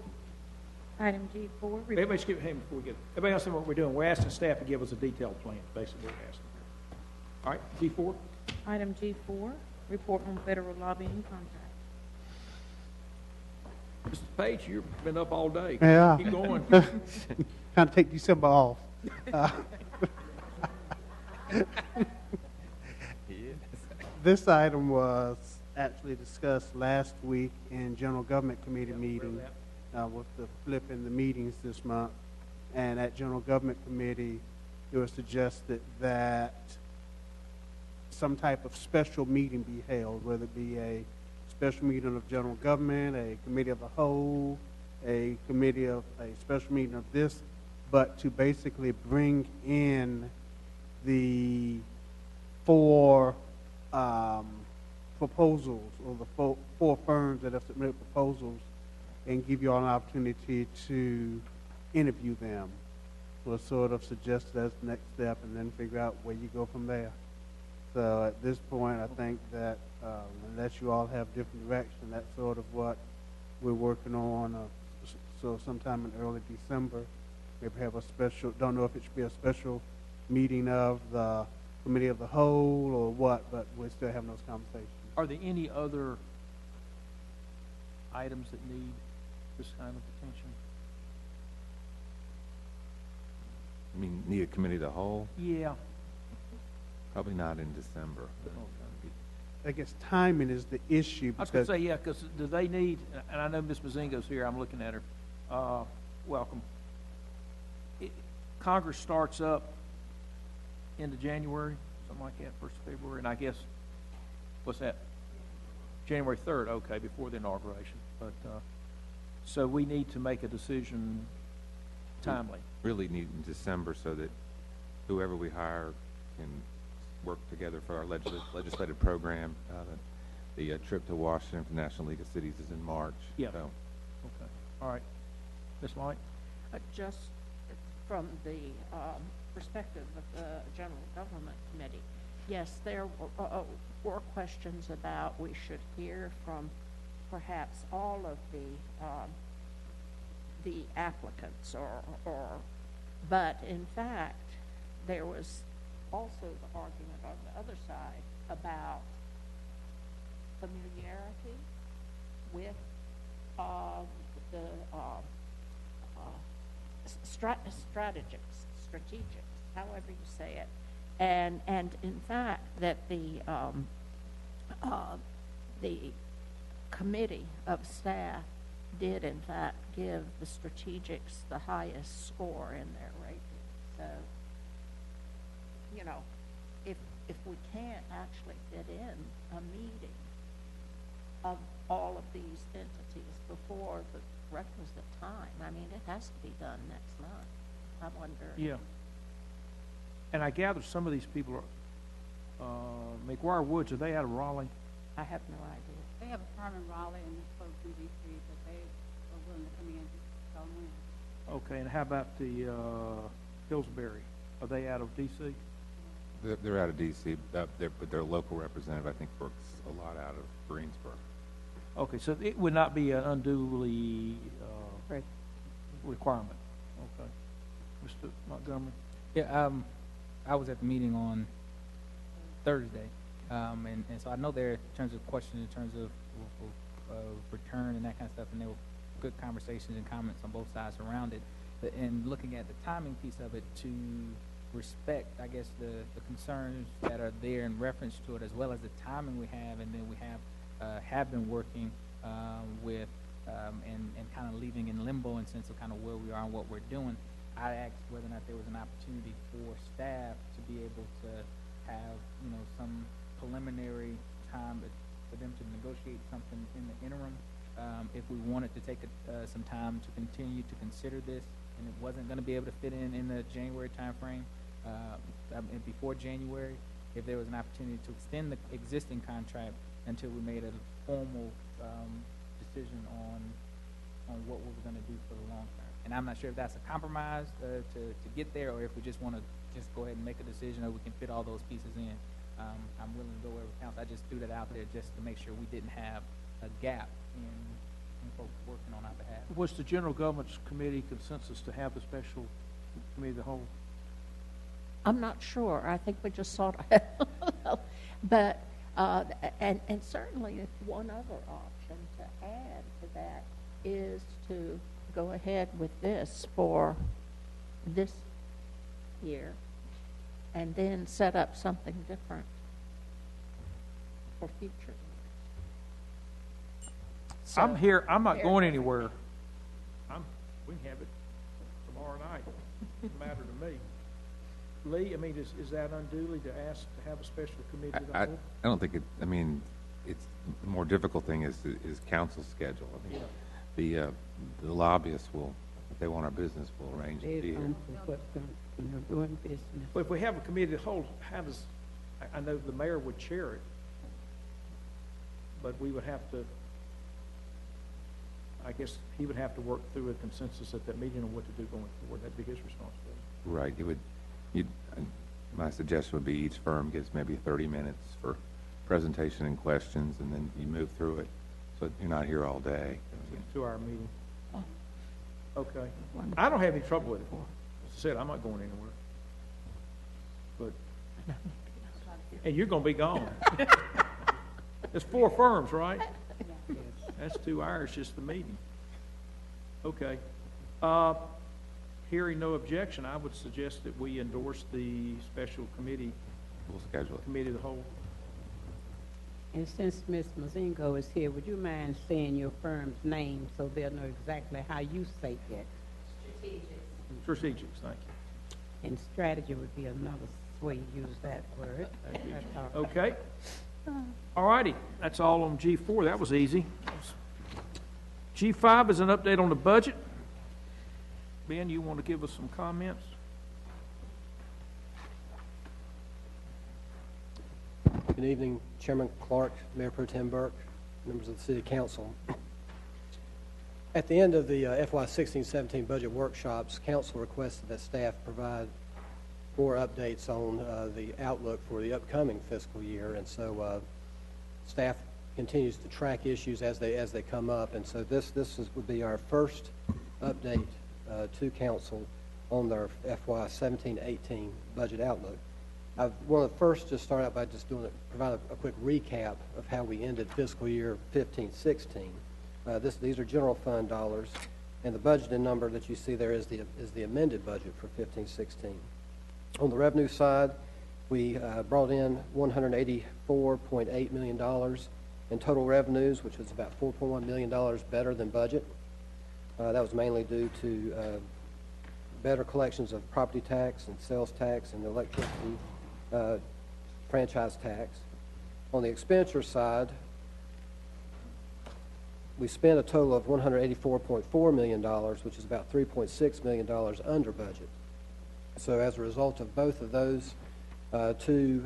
Item G4. Everybody just give it, hey, before we get it. Everybody else know what we're doing. We're asking staff to give us a detailed plan, basically what we're asking. All right, G4. Item G4, report on federal lobbying contract. Mr. Page, you've been up all day. Yeah. Keep going. Kind of take December off. This item was actually discussed last week in General Government Committee meeting with the flip in the meetings this month. And at General Government Committee, it was suggested that some type of special meeting be held, whether it be a special meeting of General Government, a committee of the whole, a special meeting of this, but to basically bring in the four proposals, or the four firms that have submitted proposals, and give you all an opportunity to interview them. was sort of suggested as the next step, and then figure out where you go from there. So at this point, I think that unless you all have different direction, that's sort of what we're working on. So sometime in early December, maybe have a special, don't know if it should be a special meeting of the committee of the whole or what, but we're still having those conversations. Are there any other items that need this kind of attention? I mean, need a committee of the whole? Yeah. Probably not in December. I guess timing is the issue. I was going to say, yeah, because do they need, and I know Ms. Mazingo's here, I'm looking at her. Welcome. Congress starts up into January, something like that, 1st of February, and I guess, what's that? January 3rd, okay, before the inauguration. But, so we need to make a decision timely. Really need in December so that whoever we hire can work together for our legislative program. The trip to Washington for the National League of Cities is in March. Yeah. So. Okay. All right. Ms. Light? Just from the perspective of the General Government Committee, yes, there were questions about we should hear from perhaps all of the applicants, but in fact, there was also the argument on the other side about familiarity with the strategics, however you say it, and in fact that the committee of staff did in fact give the strategics the highest score in their rating. So, you know, if we can't actually fit in a meeting of all of these entities before the requisite time, I mean, it has to be done next month. I wonder. Yeah. And I gather some of these people are, McGuire Woods, are they out of Raleigh? I have no idea. They have a firm in Raleigh and folks in D.C., but they are willing to come in and tell them in. Okay, and how about the Hillsbury? Are they out of D.C.? They're out of D.C., but their local representative, I think, works a lot out of Greensboro. Okay, so it would not be an unduly requirement. Okay. Mr. Montgomery? Yeah, I was at the meeting on Thursday, and so I know there, in terms of questions, in terms of return and that kind of stuff, and there were good conversations and comments on both sides around it. But in looking at the timing piece of it, to respect, I guess, the concerns that are there in reference to it, as well as the timing we have, and then we have been working with and kind of leaving in limbo in sense of kind of where we are and what we're doing. I asked whether or not there was an opportunity for staff to be able to have, you know, some preliminary time for them to negotiate something in the interim. If we wanted to take some time to continue to consider this, and it wasn't going to be able to fit in the January timeframe, before January, if there was an opportunity to extend the existing contract until we made a formal decision on what we were going to do for the long term. And I'm not sure if that's a compromise to get there, or if we just want to just go ahead and make a decision, or we can fit all those pieces in. I'm willing to go wherever counts. I just threw that out there just to make sure we didn't have a gap in folks working on our behalf. Was the General Government's Committee consensus to have the special committee of the whole? I'm not sure. I think we just sought but and certainly one other option to add to that is to go ahead with this for this year and then set up something different for future years. So, I'm here. I'm not going anywhere. We can have it tomorrow night. Doesn't matter to me. Lee, I mean, is that unduly to ask to have a special committee of the whole? I don't think it. I mean, it's the more difficult thing is council's schedule. I mean, the lobbyists will, if they want our business, will arrange to be here. But if we have a committee of the whole, how does? I know the mayor would chair it, but we would have to. I guess he would have to work through a consensus at that meeting on what to do going forward. That'd be his responsibility. Right, my suggestion would be each firm gets maybe 30 minutes for presentation and questions, and then you move through it, so you're not here all day. It's a 2-hour meeting. Okay. I don't have any trouble with it. As I said, I'm not going anywhere. But, and you're gonna be gone. There's 4 firms, right? That's 2 hours, just the meeting. Okay. Hearing no objection, I would suggest that we endorse the special committee. We'll schedule it. Committee of the whole. And since Ms. Mazingo is here, would you mind saying your firm's name so they'll know exactly how you say it? Strategics, thank you. And strategy would be another way you use that word. That's all right. Okay. All righty. That's all on G4. That was easy. G5 is an update on the budget. Ben, you want to give us some comments? Good evening, Chairman Clark, Mayor Pro Tem Burke, members of the City Council. At the end of the FY 16-17 budget workshops, Council requested that staff provide more updates on the outlook for the upcoming fiscal year, and so staff continues to track issues as they come up, and so this would be our first update to Council on their FY 17-18 budget outlook. I want to first just start out by just provide a quick recap of how we ended fiscal year 15-16. These are general fund dollars, and the budgeted number that you see there is the amended budget for 15-16. On the revenue side, we brought in $184.8 million in total revenues, which was about $4.1 million better than budget. That was mainly due to better collections of property tax and sales tax and electricity franchise tax. On the expenditure side, we spent a total of $184.4 million, which is about $3.6 million under budget. So as a result of both of those two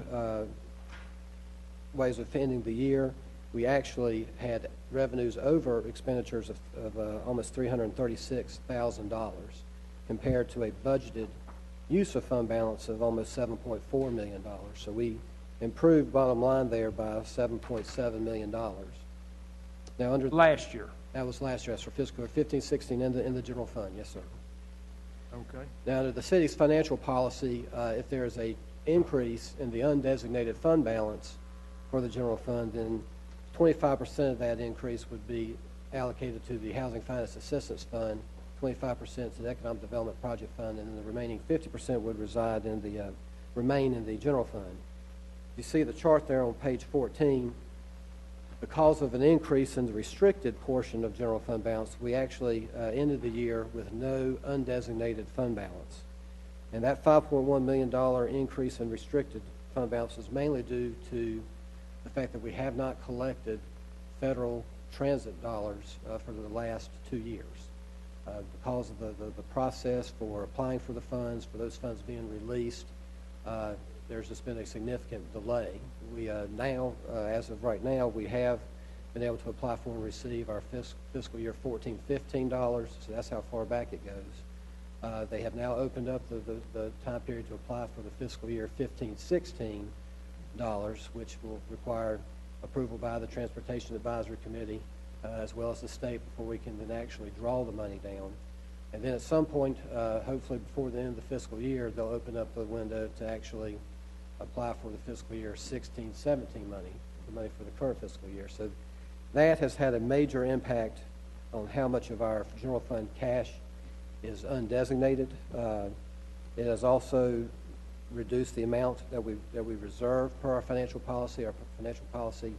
ways of ending the year, we actually had revenues over expenditures of almost $336,000 compared to a budgeted use of fund balance of almost $7.4 million. So we improved bottom line there by $7.7 million. Now under last year. That was last year. That's for fiscal year 15-16 in the general fund. Yes, sir. Okay. Now under the city's financial policy, if there is a increase in the undesignated fund balance for the general fund, then 25% of that increase would be allocated to the Housing Finance Assistance Fund, 25% to the Economic Development Project Fund, and then the remaining 50% would remain in the general fund. You see the chart there on page 14. Because of an increase in the restricted portion of general fund balance, we actually ended the year with no undesignated fund balance. And that $5.1 million increase in restricted fund balance is mainly due to the fact that we have not collected federal transit dollars for the last 2 years. Because of the process for applying for the funds, for those funds being released, there's just been a significant delay. We now, as of right now, we have been able to apply for and receive our fiscal year 14-15 dollars, so that's how far back it goes. They have now opened up the time period to apply for the fiscal year 15-16 dollars, which will require approval by the Transportation Advisory Committee as well as the state before we can then actually draw the money down. And then at some point, hopefully before the end of the fiscal year, they'll open up the window to actually apply for the fiscal year 16-17 money, the money for the current fiscal year. So that has had a major impact on how much of our general fund cash is undesignated. It has also reduced the amount that we reserve per our financial policy. Our financial policy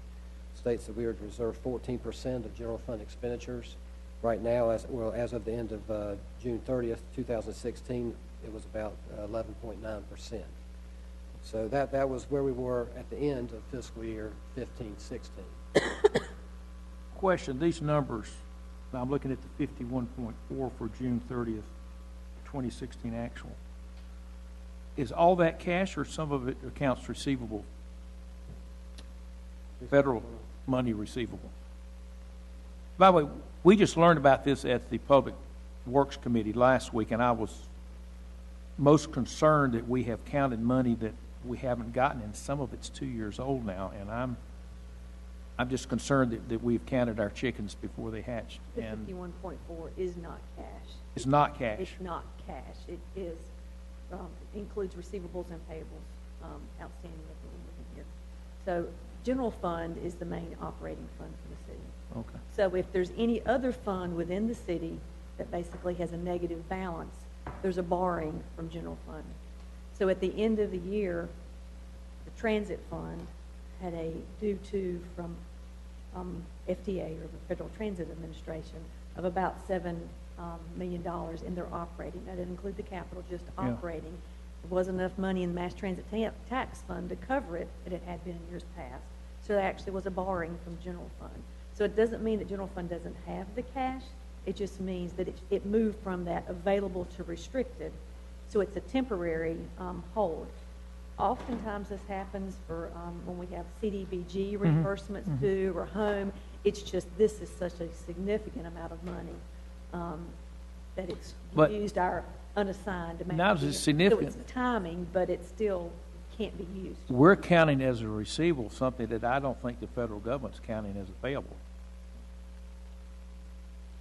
states that we are to reserve 14% of general fund expenditures. Right now, as of the end of June 30th, 2016, it was about 11.9%. So that was where we were at the end of fiscal year 15-16. Question, these numbers, now I'm looking at the 51.4 for June 30th, 2016 actual. Is all that cash or some of it accounts receivable? Federal money receivable. By the way, we just learned about this at the Public Works Committee last week, and I was most concerned that we have counted money that we haven't gotten, and some of it's 2 years old now, and I'm just concerned that we've counted our chickens before they hatched. The And 51.4 is not cash. it's not cash. It's not cash. It is, includes receivables and payables, outstanding at the end of the year. So general fund is the main operating fund for the city. Okay. So if there's any other fund within the city that basically has a negative balance, there's a borrowing from general fund. So at the end of the year, the transit fund had a due to from FTA, or the Federal Transit Administration, of about $7 million in their operating. That didn't include the capital, just Yeah. operating. There wasn't enough money in the mass transit tax fund to cover it that it had been in years past. So there actually was a borrowing from general fund. So it doesn't mean that general fund doesn't have the cash. It just means that it moved from that available to restricted. So it's a temporary hold. Oftentimes this happens for when we have CDBG reimbursements due or home. It's just this is such a significant amount of money that it's But used our unassigned amount. now is it significant? So it's timing, but it still can't be used. We're counting as a receivable something that I don't think the federal government's counting as available.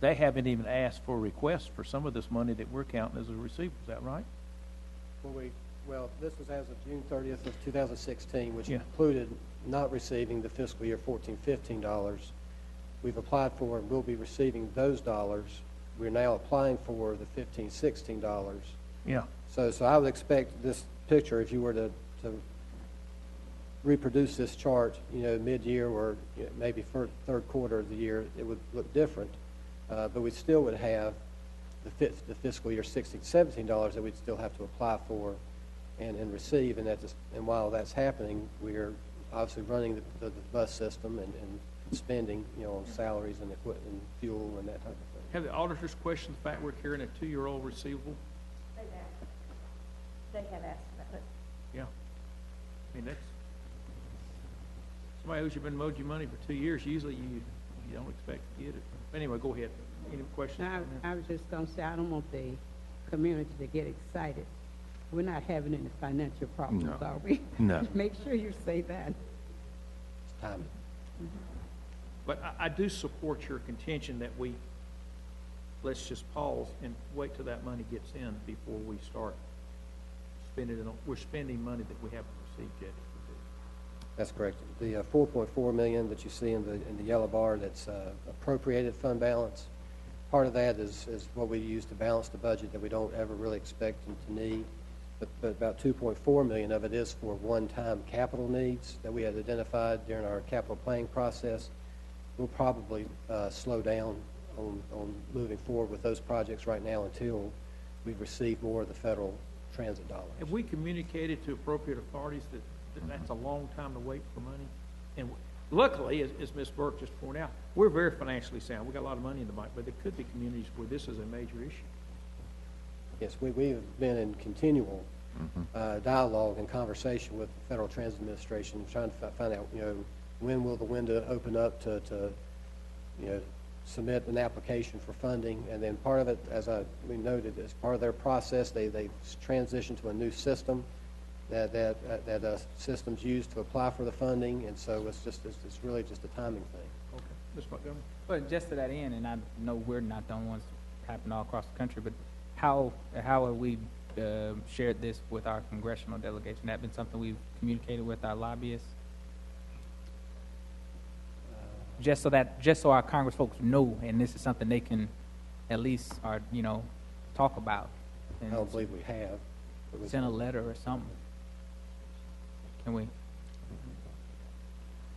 They haven't even asked for a request for some of this money that we're counting as a receivable. Is that right? Well, this was as of June 30th of 2016, which Yeah. included not receiving the fiscal year 14-15 dollars. We've applied for and will be receiving those dollars. We're now applying for the 15-16 dollars. Yeah. So I would expect this picture, if you were to reproduce this chart, mid-year or maybe for third quarter of the year, it would look different. But we still would have the fiscal year 16-17 dollars that we'd still have to apply for and receive. And while that's happening, we're obviously running the bus system and spending, on salaries and equipment and fuel and that type of thing. Have the auditors questioned the fact we're carrying a 2-year-old receivable? They have asked about it. Yeah. I mean, that's, somebody owes you been owed you money for 2 years. Usually you don't expect to get it. Anyway, go ahead. Any questions? Now, I was just going to say, I don't want the community to get excited. We're not having any financial problems, are we? No. Make sure you say that. It's timing. But I do support your contention that let's just pause and wait till that money gets in before we start spending it on. We're spending money that we haven't received yet. That's correct. The $4.4 million that you see in the yellow bar, that's appropriated fund balance. Part of that is what we use to balance the budget that we don't ever really expect them to need. But about $2.4 million of it is for one-time capital needs that we had identified during our capital planning process. We'll probably slow down on moving forward with those projects right now until we've received more of the federal transit dollars. Have we communicated to appropriate authorities that that's a long time to wait for money? And luckily, as Ms. Burke just pointed out, we're very financially sound. We've got a lot of money in the bank, but there could be communities where this is a major issue. Yes, we've been in continual dialogue and conversation with the Federal Transit Administration, trying to find out, when will the window open up to submit an application for funding. And then part of it, as we noted, as part of their process, they've transitioned to a new system that system's used to apply for the funding, and so it's really just a timing thing. Okay. Ms. Montgomery? But just to that end, and I know we're not the only ones happening all across the country, but how have we shared this with our congressional delegation? That been something we've communicated with our lobbyists? Just so our Congress folks know, and this is something they can at least talk about. I don't believe we have. Send a letter or something. Can we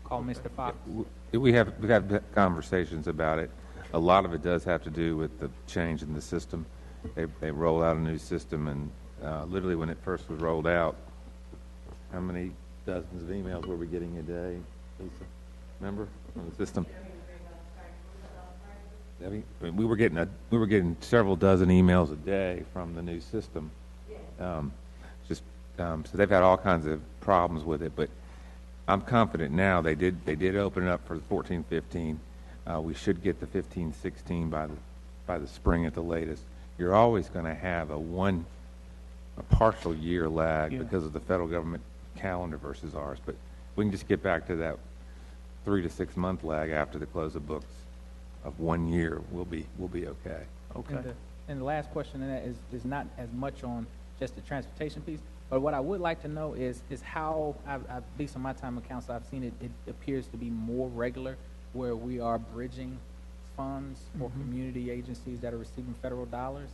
call Mr. Fox? We've had conversations about it. A lot of it does have to do with the change in the system. They roll out a new system, and literally when it first was rolled out, how many dozens of emails were we getting a day, Lisa? Remember, on the system? We were getting several dozen emails a day from the new system. So they've had all kinds of problems with it, but I'm confident now. They did open it up for the 14-15. We should get the 15-16 by the spring at the latest. You're always going to have a a partial year lag Yeah. because of the federal government calendar versus ours. But we can just get back to that 3 to 6 month lag after the close of books of 1 year. We'll be okay. Okay. And the last question in that is not as much on just the transportation piece, but what I would like to know is how, at least in my time of council, I've seen it appears to be more regular where we are bridging funds for community agencies that are receiving federal dollars.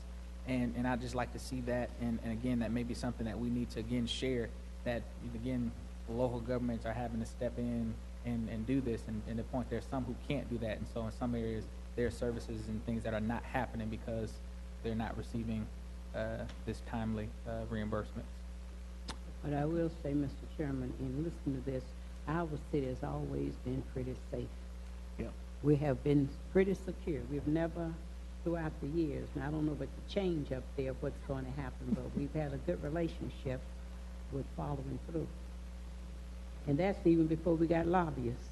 And I'd just like to see that, and again, that may be something that we need to, again, share, that, again, local governments are having to step in and do this, and the point, there's some who can't do that, and so in some areas, there are services and things that are not happening because they're not receiving this timely reimbursement. But I will say, Mr. Chairman, in listening to this, our city has always been pretty safe. Yeah. We have been pretty secure. We've never, throughout the years, and I don't know about the change up there, what's going to happen, but we've had a good relationship with following through. And that's even before we got lobbyists.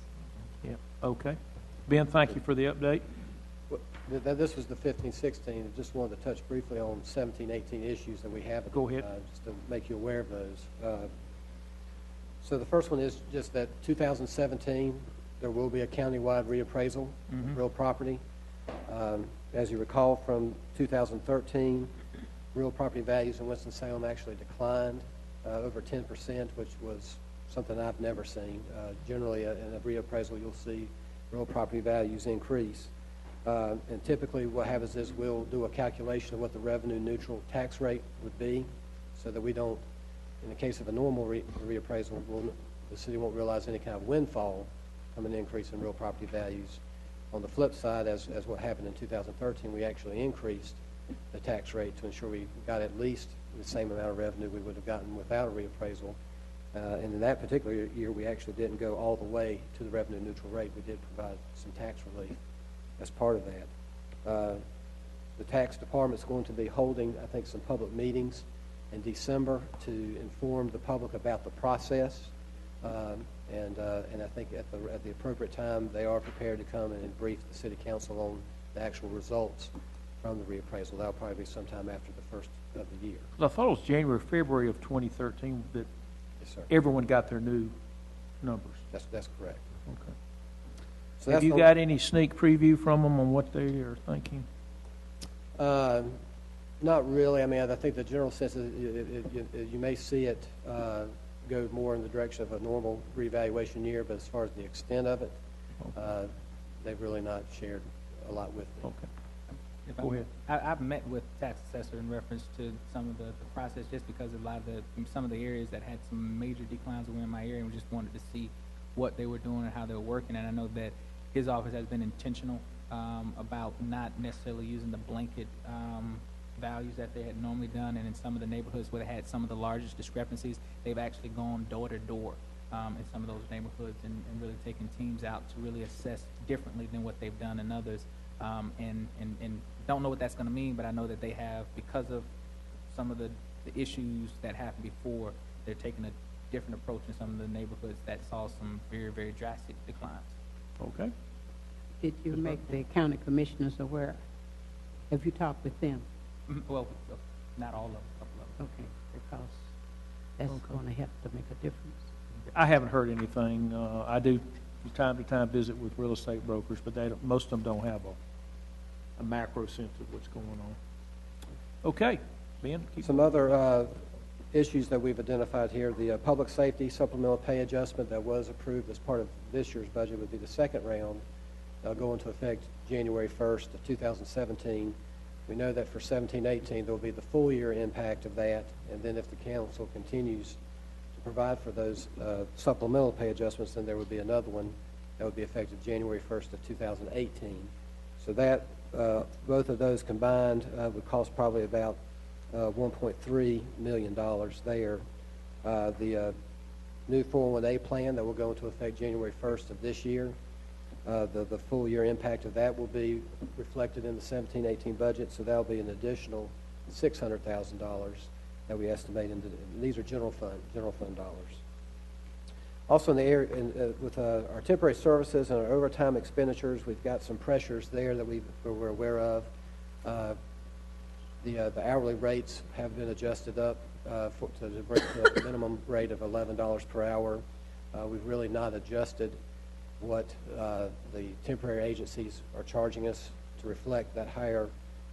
Yeah, okay. Ben, thank you for the update. This was the 15-16. I just wanted to touch briefly on 17-18 issues that we have. Go ahead. Just to make you aware of those. So the first one is just that 2017, there will be a countywide reappraisal of real property. As you recall, from 2013, real property values in Winston-Salem actually declined over 10%, which was something I've never seen. Generally, in a reappraisal, you'll see real property values increase. And typically what happens is we'll do a calculation of what the revenue neutral tax rate would be so that we don't, in the case of a normal reappraisal, the city won't realize any kind of windfall from an increase in real property values. On the flip side, as what happened in 2013, we actually increased the tax rate to ensure we got at least the same amount of revenue we would have gotten without a reappraisal. And in that particular year, we actually didn't go all the way to the revenue neutral rate. We did provide some tax relief as part of that. The tax department's going to be holding, I think, some public meetings in December to inform the public about the process. And I think at the appropriate time, they are prepared to come and brief the city council on the actual results from the reappraisal. That'll probably be sometime after the first of the year. I thought it was January, February of 2013 that Yes, sir. everyone got their new numbers. That's correct. Okay. So Have that's you got any sneak preview from them on what they are thinking? Not really. I mean, I think the general sense is you may see it go more in the direction of a normal revaluation year, but as far as the extent of it, they've really not shared a lot with me. Okay. Go ahead. I've met with tax assessor in reference to some of the process, just because of a lot of some of the areas that had some major declines within my area, and we just wanted to see what they were doing and how they were working. And I know that his office has been intentional about not necessarily using the blanket values that they had normally done, and in some of the neighborhoods where they had some of the largest discrepancies, they've actually gone door to door in some of those neighborhoods and really taken teams out to really assess differently than what they've done in others. And don't know what that's going to mean, but I know that they have, because of some of the issues that happened before, they're taking a different approach in some of the neighborhoods that saw some very, very drastic declines. Okay. Did you make the county commissioners aware? Have you talked with them? Well, not all of them, a couple of them. Okay, because that's going to have to make a difference. I haven't heard anything. I do from time to time visit with real estate brokers, but most of them don't have a macro sense of what's going on. Okay, Ben. Some other issues that we've identified here, the public safety supplemental pay adjustment that was approved as part of this year's budget would be the second round. They'll go into effect January 1st of 2017. We know that for 17-18, there will be the full year impact of that, and then if the council continues to provide for those supplemental pay adjustments, then there would be another one that would be effective January 1st of 2018. So that, both of those combined would cost probably about $1.3 million there. The new 401A plan that will go into effect January 1st of this year, the full year impact of that will be reflected in the 17-18 budget, so that'll be an additional $600,000 that we estimate into. These are general fund dollars. Also, in the area with our temporary services and our overtime expenditures, we've got some pressures there that we're aware of. The hourly rates have been adjusted up to bring to a minimum rate of $11 per hour. We've really not adjusted what the temporary agencies are charging us to reflect that higher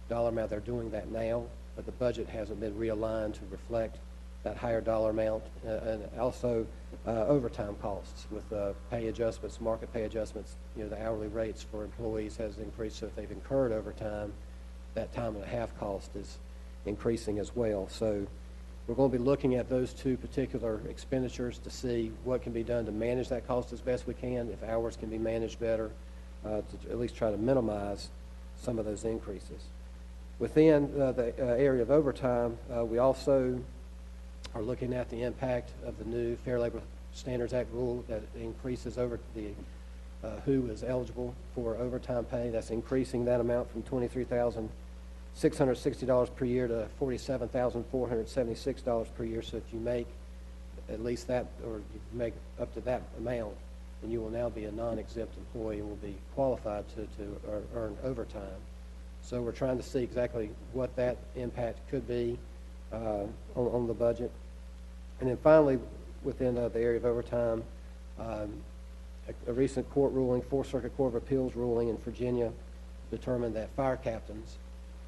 dollar amount. They're doing that now, but the budget hasn't been realigned to reflect that higher dollar amount, and also overtime costs with pay adjustments, market pay adjustments. You know, the hourly rates for employees has increased, so if they've incurred overtime, that time and a half cost is increasing as well. So we're going to be looking at those two particular expenditures to see what can be done to manage that cost as best we can, if hours can be managed better, to at least try to minimize some of those increases. Within the area of overtime, we also are looking at the impact of the new Fair Labor Standards Act rule that increases over the who is eligible for overtime pay. That's increasing that amount from $23,660 per year to $47,476 per year. So if you make at least that, or you make up to that amount, then you will now be a non-exempt employee and will be qualified to earn overtime. So we're trying to see exactly what that impact could be on the budget. And then finally, within the area of overtime, a recent court ruling, Fourth Circuit Court of Appeals ruling in Virginia, determined that fire captains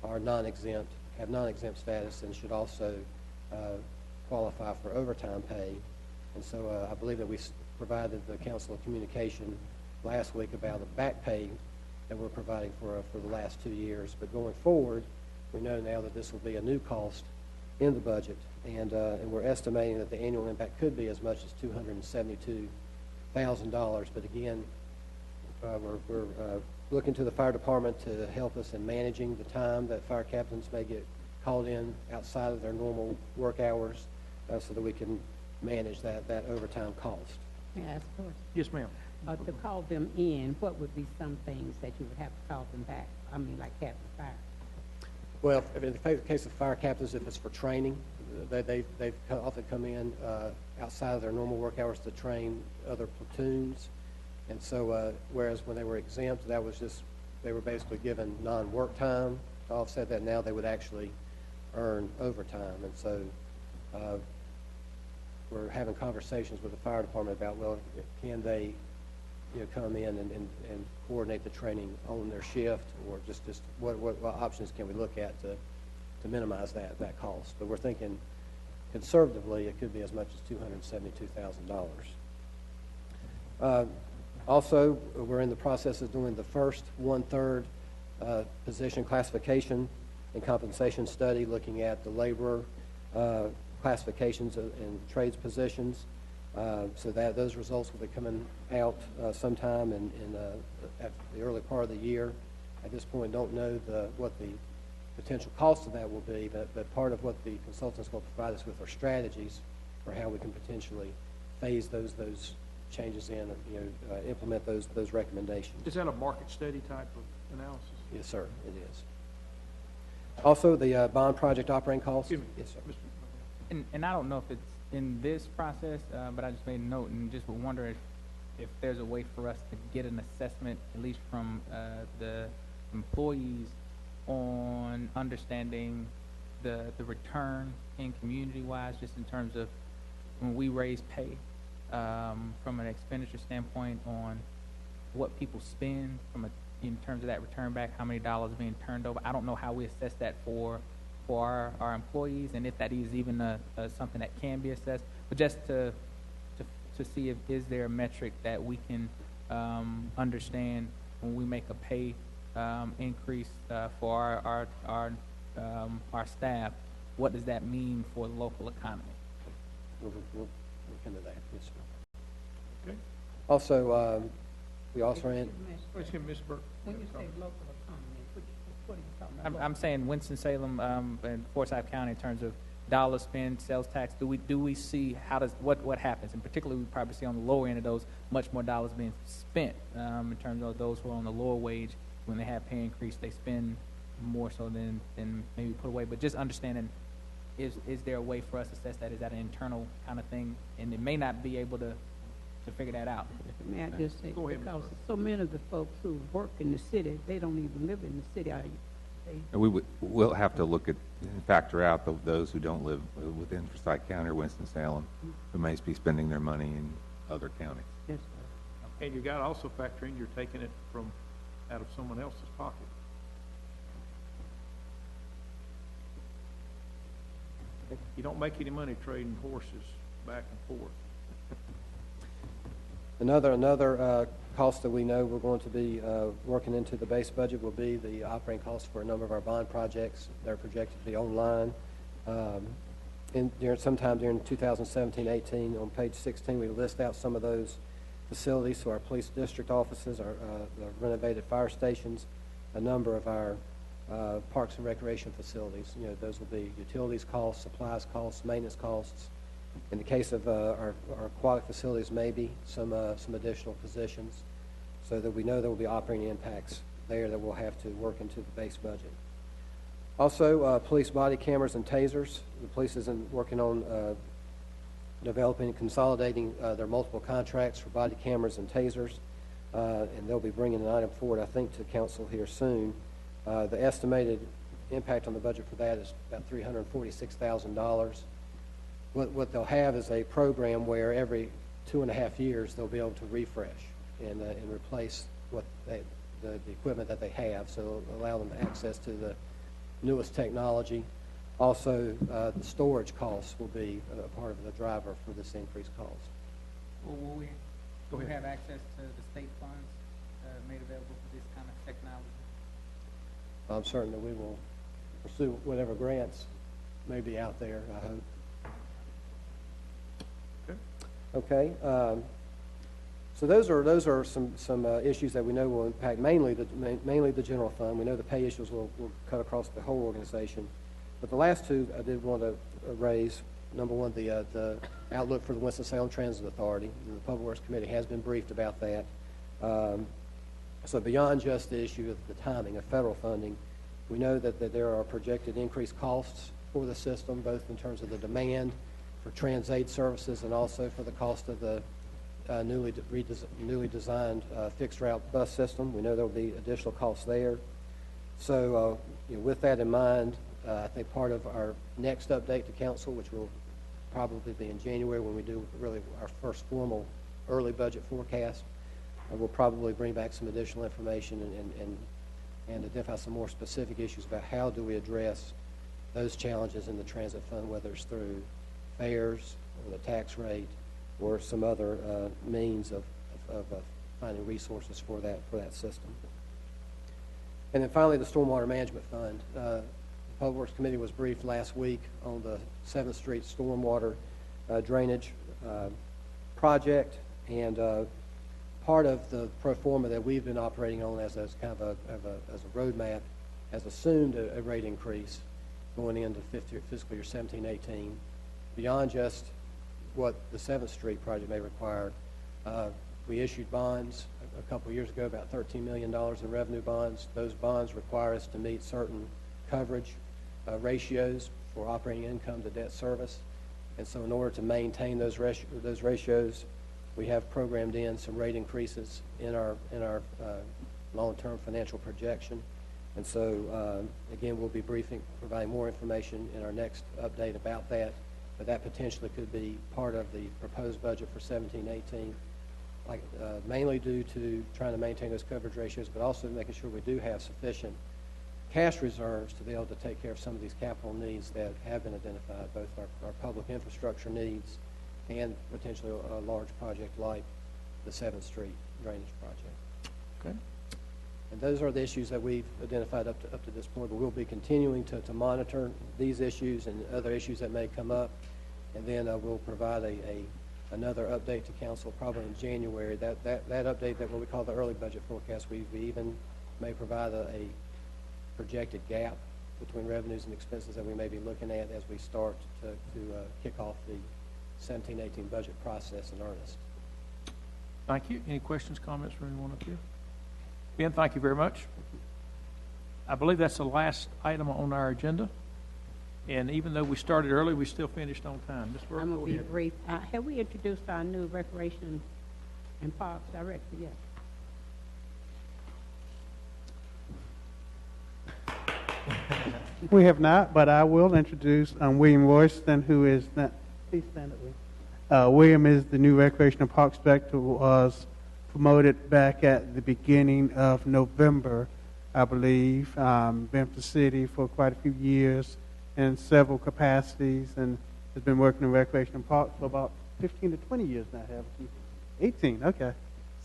are non-exempt, have non-exempt status, and should also qualify for overtime pay. And so I believe that we provided the Council of Communication last week about the back pay that we're providing for the last 2 years. But going forward, we know now that this will be a new cost in the budget, and we're estimating that the annual impact could be as much as $272,000. But again, we're looking to the fire department to help us in managing the time that fire captains may get called in outside of their normal work hours, so that we can manage that overtime cost. May I ask a question? Yes, ma'am. To call them in, what would be some things that you would have to call them back? I mean, like captain fire. Well, in the case of fire captains, if it's for training, they've often come in outside of their normal work hours to train other platoons. And so, whereas when they were exempt, that was just, they were basically given non-work time to offset that. Now they would actually earn overtime. And so we're having conversations with the fire department about, well, can they come in and coordinate the training on their shift, or just what options can we look at to minimize that cost. But we're thinking conservatively it could be as much as $272,000. Also, we're in the process of doing the first 1/3 position classification and compensation study, looking at the laborer classifications and trades positions. So that those results will be coming out sometime at the early part of the year. At this point, don't know what the potential cost of that will be, but part of what the consultants will provide us with are strategies for how we can potentially phase those changes in, or implement those recommendations. Is that a market study type of analysis? Yes, sir, it is. Also, the bond project operating costs. Excuse me. Yes, sir. And I don't know if it's in this process, but I just made a note and just wonder if there's a way for us to get an assessment, at least from the employees, on understanding the return in community-wise, just in terms of when we raise pay, from an expenditure standpoint, on what people spend in terms of that return back, how many dollars being turned over. I don't know how we assess that for our employees, and if that is even something that can be assessed, but just to see if is there a metric that we can understand when we make a pay increase for our staff. What does that mean for the local economy? We'll look into that. Yes, sir. Okay. Also, we also ran. Excuse me, Ms. Burke. When you say local economy, what are you talking about? I'm saying Winston-Salem and Forsyth County in terms of dollars spent, sales tax. Do we see what happens? And particularly, we probably see on the lower end of those much more dollars being spent in terms of those who are on the lower wage. When they have pay increase, they spend more so than maybe put away. But just understanding, is there a way for us to assess that? Is that an internal kind of thing? And it may not be able to figure that out. May I just say, Go ahead, because so many of the folks who work in the city, they don't even live in the city. And we'll have to look at, and factor out those who don't live within Forsyth County or Winston-Salem, who may be spending their money in other counties. Yes, sir. And you got to also factor in you're taking it from out of someone else's pocket. You don't make any money trading horses back and forth. Another cost that we know we're going to be working into the base budget will be the operating costs for a number of our bond projects. They're projected to be online. Sometime during 2017-18, on page 16, we list out some of those facilities. So our police district offices, our the renovated fire stations, a number of our parks and recreation facilities. You know, those will be utilities costs, supplies costs, maintenance costs. In the case of our aquatic facilities, maybe some additional positions, so that we know there will be operating impacts there that we'll have to work into the base budget. Also, police body cameras and tasers. The police is working on developing and consolidating their multiple contracts for body cameras and tasers, and they'll be bringing an item forward, I think, to council here soon. The estimated impact on the budget for that is about $346,000. What they'll have is a program where every 2.5 years they'll be able to refresh and replace the equipment that they have, so it'll allow them access to the newest technology. Also, the storage costs will be a part of the driver for this increased cost. Well, will we have access to the state funds made available for this kind of technology? I'm certain that we will pursue whatever grants may be out there, I hope. Okay. So those are some issues that we know will impact mainly the general fund. We know the pay issues will cut across the whole organization. But the last two I did want to raise. Number one, the outlook for the Winston-Salem Transit Authority. The Public Works Committee has been briefed about that. So beyond just the issue of the timing of federal funding, we know that there are projected increased costs for the system, both in terms of the demand for TransAid services and also for the cost of the newly designed fixed route bus system. We know there will be additional costs there. So with that in mind, I think part of our next update to council, which will probably be in January when we do really our first formal early budget forecast, we'll probably bring back some additional information and identify some more specific issues about how do we address those challenges in the transit fund, whether it's through fares or the tax rate or some other means of finding resources for that system. And then finally, the Stormwater Management Fund. The Public Works Committee was briefed last week on the 7th Street Stormwater Drainage project, and part of the pro forma that we've been operating on as kind of as a roadmap has assumed a rate increase going into fiscal year 17-18. Beyond just what the 7th Street project may require, we issued bonds a couple of years ago, about $13 million in revenue bonds. Those bonds require us to meet certain coverage ratios for operating income to debt service. And so in order to maintain those ratios, we have programmed in some rate increases in our long-term financial projection. And so, again, we'll be providing more information in our next update about that. But that potentially could be part of the proposed budget for 17-18, mainly due to trying to maintain those coverage ratios, but also making sure we do have sufficient cash reserves to be able to take care of some of these capital needs that have been identified, both our public infrastructure needs and potentially a large project like the 7th Street drainage project. Okay. And those are the issues that we've identified up to this point, but we'll be continuing to monitor these issues and other issues that may come up, and then we'll provide another update to council probably in January. That update, that what we call the early budget forecast, we even may provide a projected gap between revenues and expenses that we may be looking at as we start to kick off the 17-18 budget process in earnest. Thank you. Any questions, comments from anyone up here? Ben, thank you very much. I believe that's the last item on our agenda. And even though we started early, we still finished on time. Ms. Burke, I'm going to be brief. Have we introduced our new Recreation and Parks Director yet? We have not, but I will introduce William Royston, who is not, please stand up, William. William is the new recreational park inspector, who was promoted back at the beginning of November, I believe. Been with the city for quite a few years in several capacities, and has been working in recreational parks for about 15 to 20 years now, haven't you? 18, okay.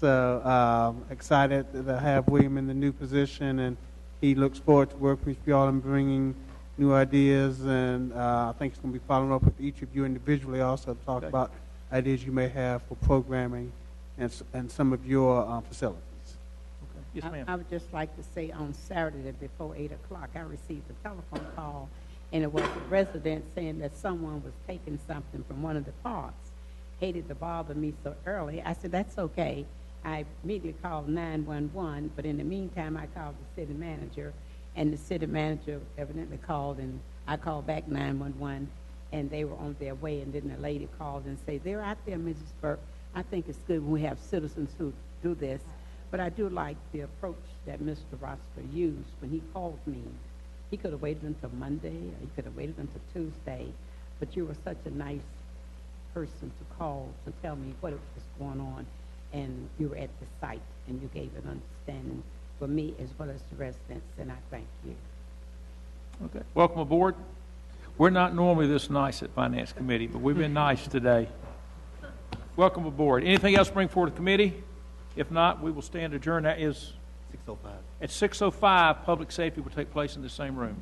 So excited to have William in the new position, and he looks forward to working with you all and bringing new ideas, and I think he's going to be following up with each of you individually also to talk about ideas you may have for programming and some of your facilities. Okay. Yes, ma'am. I would just like to say on Saturday before 8 o'clock, I received a telephone call, and it was a resident saying that someone was taking something from one of the parks. Hated to bother me so early. I said, that's okay. I immediately called 911, but in the meantime, I called the city manager, and the city manager evidently called, and I called back 911, and they were on their way, and then the lady called and said, they're out there, Mrs. Burke. I think it's good when we have citizens who do this, but I do like the approach that Mr. Roster used when he called me. He could have waited until Monday, or he could have waited until Tuesday, but you were such a nice person to call to tell me what was going on, and you were at the site, and you gave an understanding for me as well as the residents, and I thank you. Okay. Welcome aboard. We're not normally this nice at Finance Committee, but we've been nice today. Welcome aboard. Anything else to bring forward to committee? If not, we will stand adjourned. That is 6:05. at 6:05. Public safety will take place in the same room.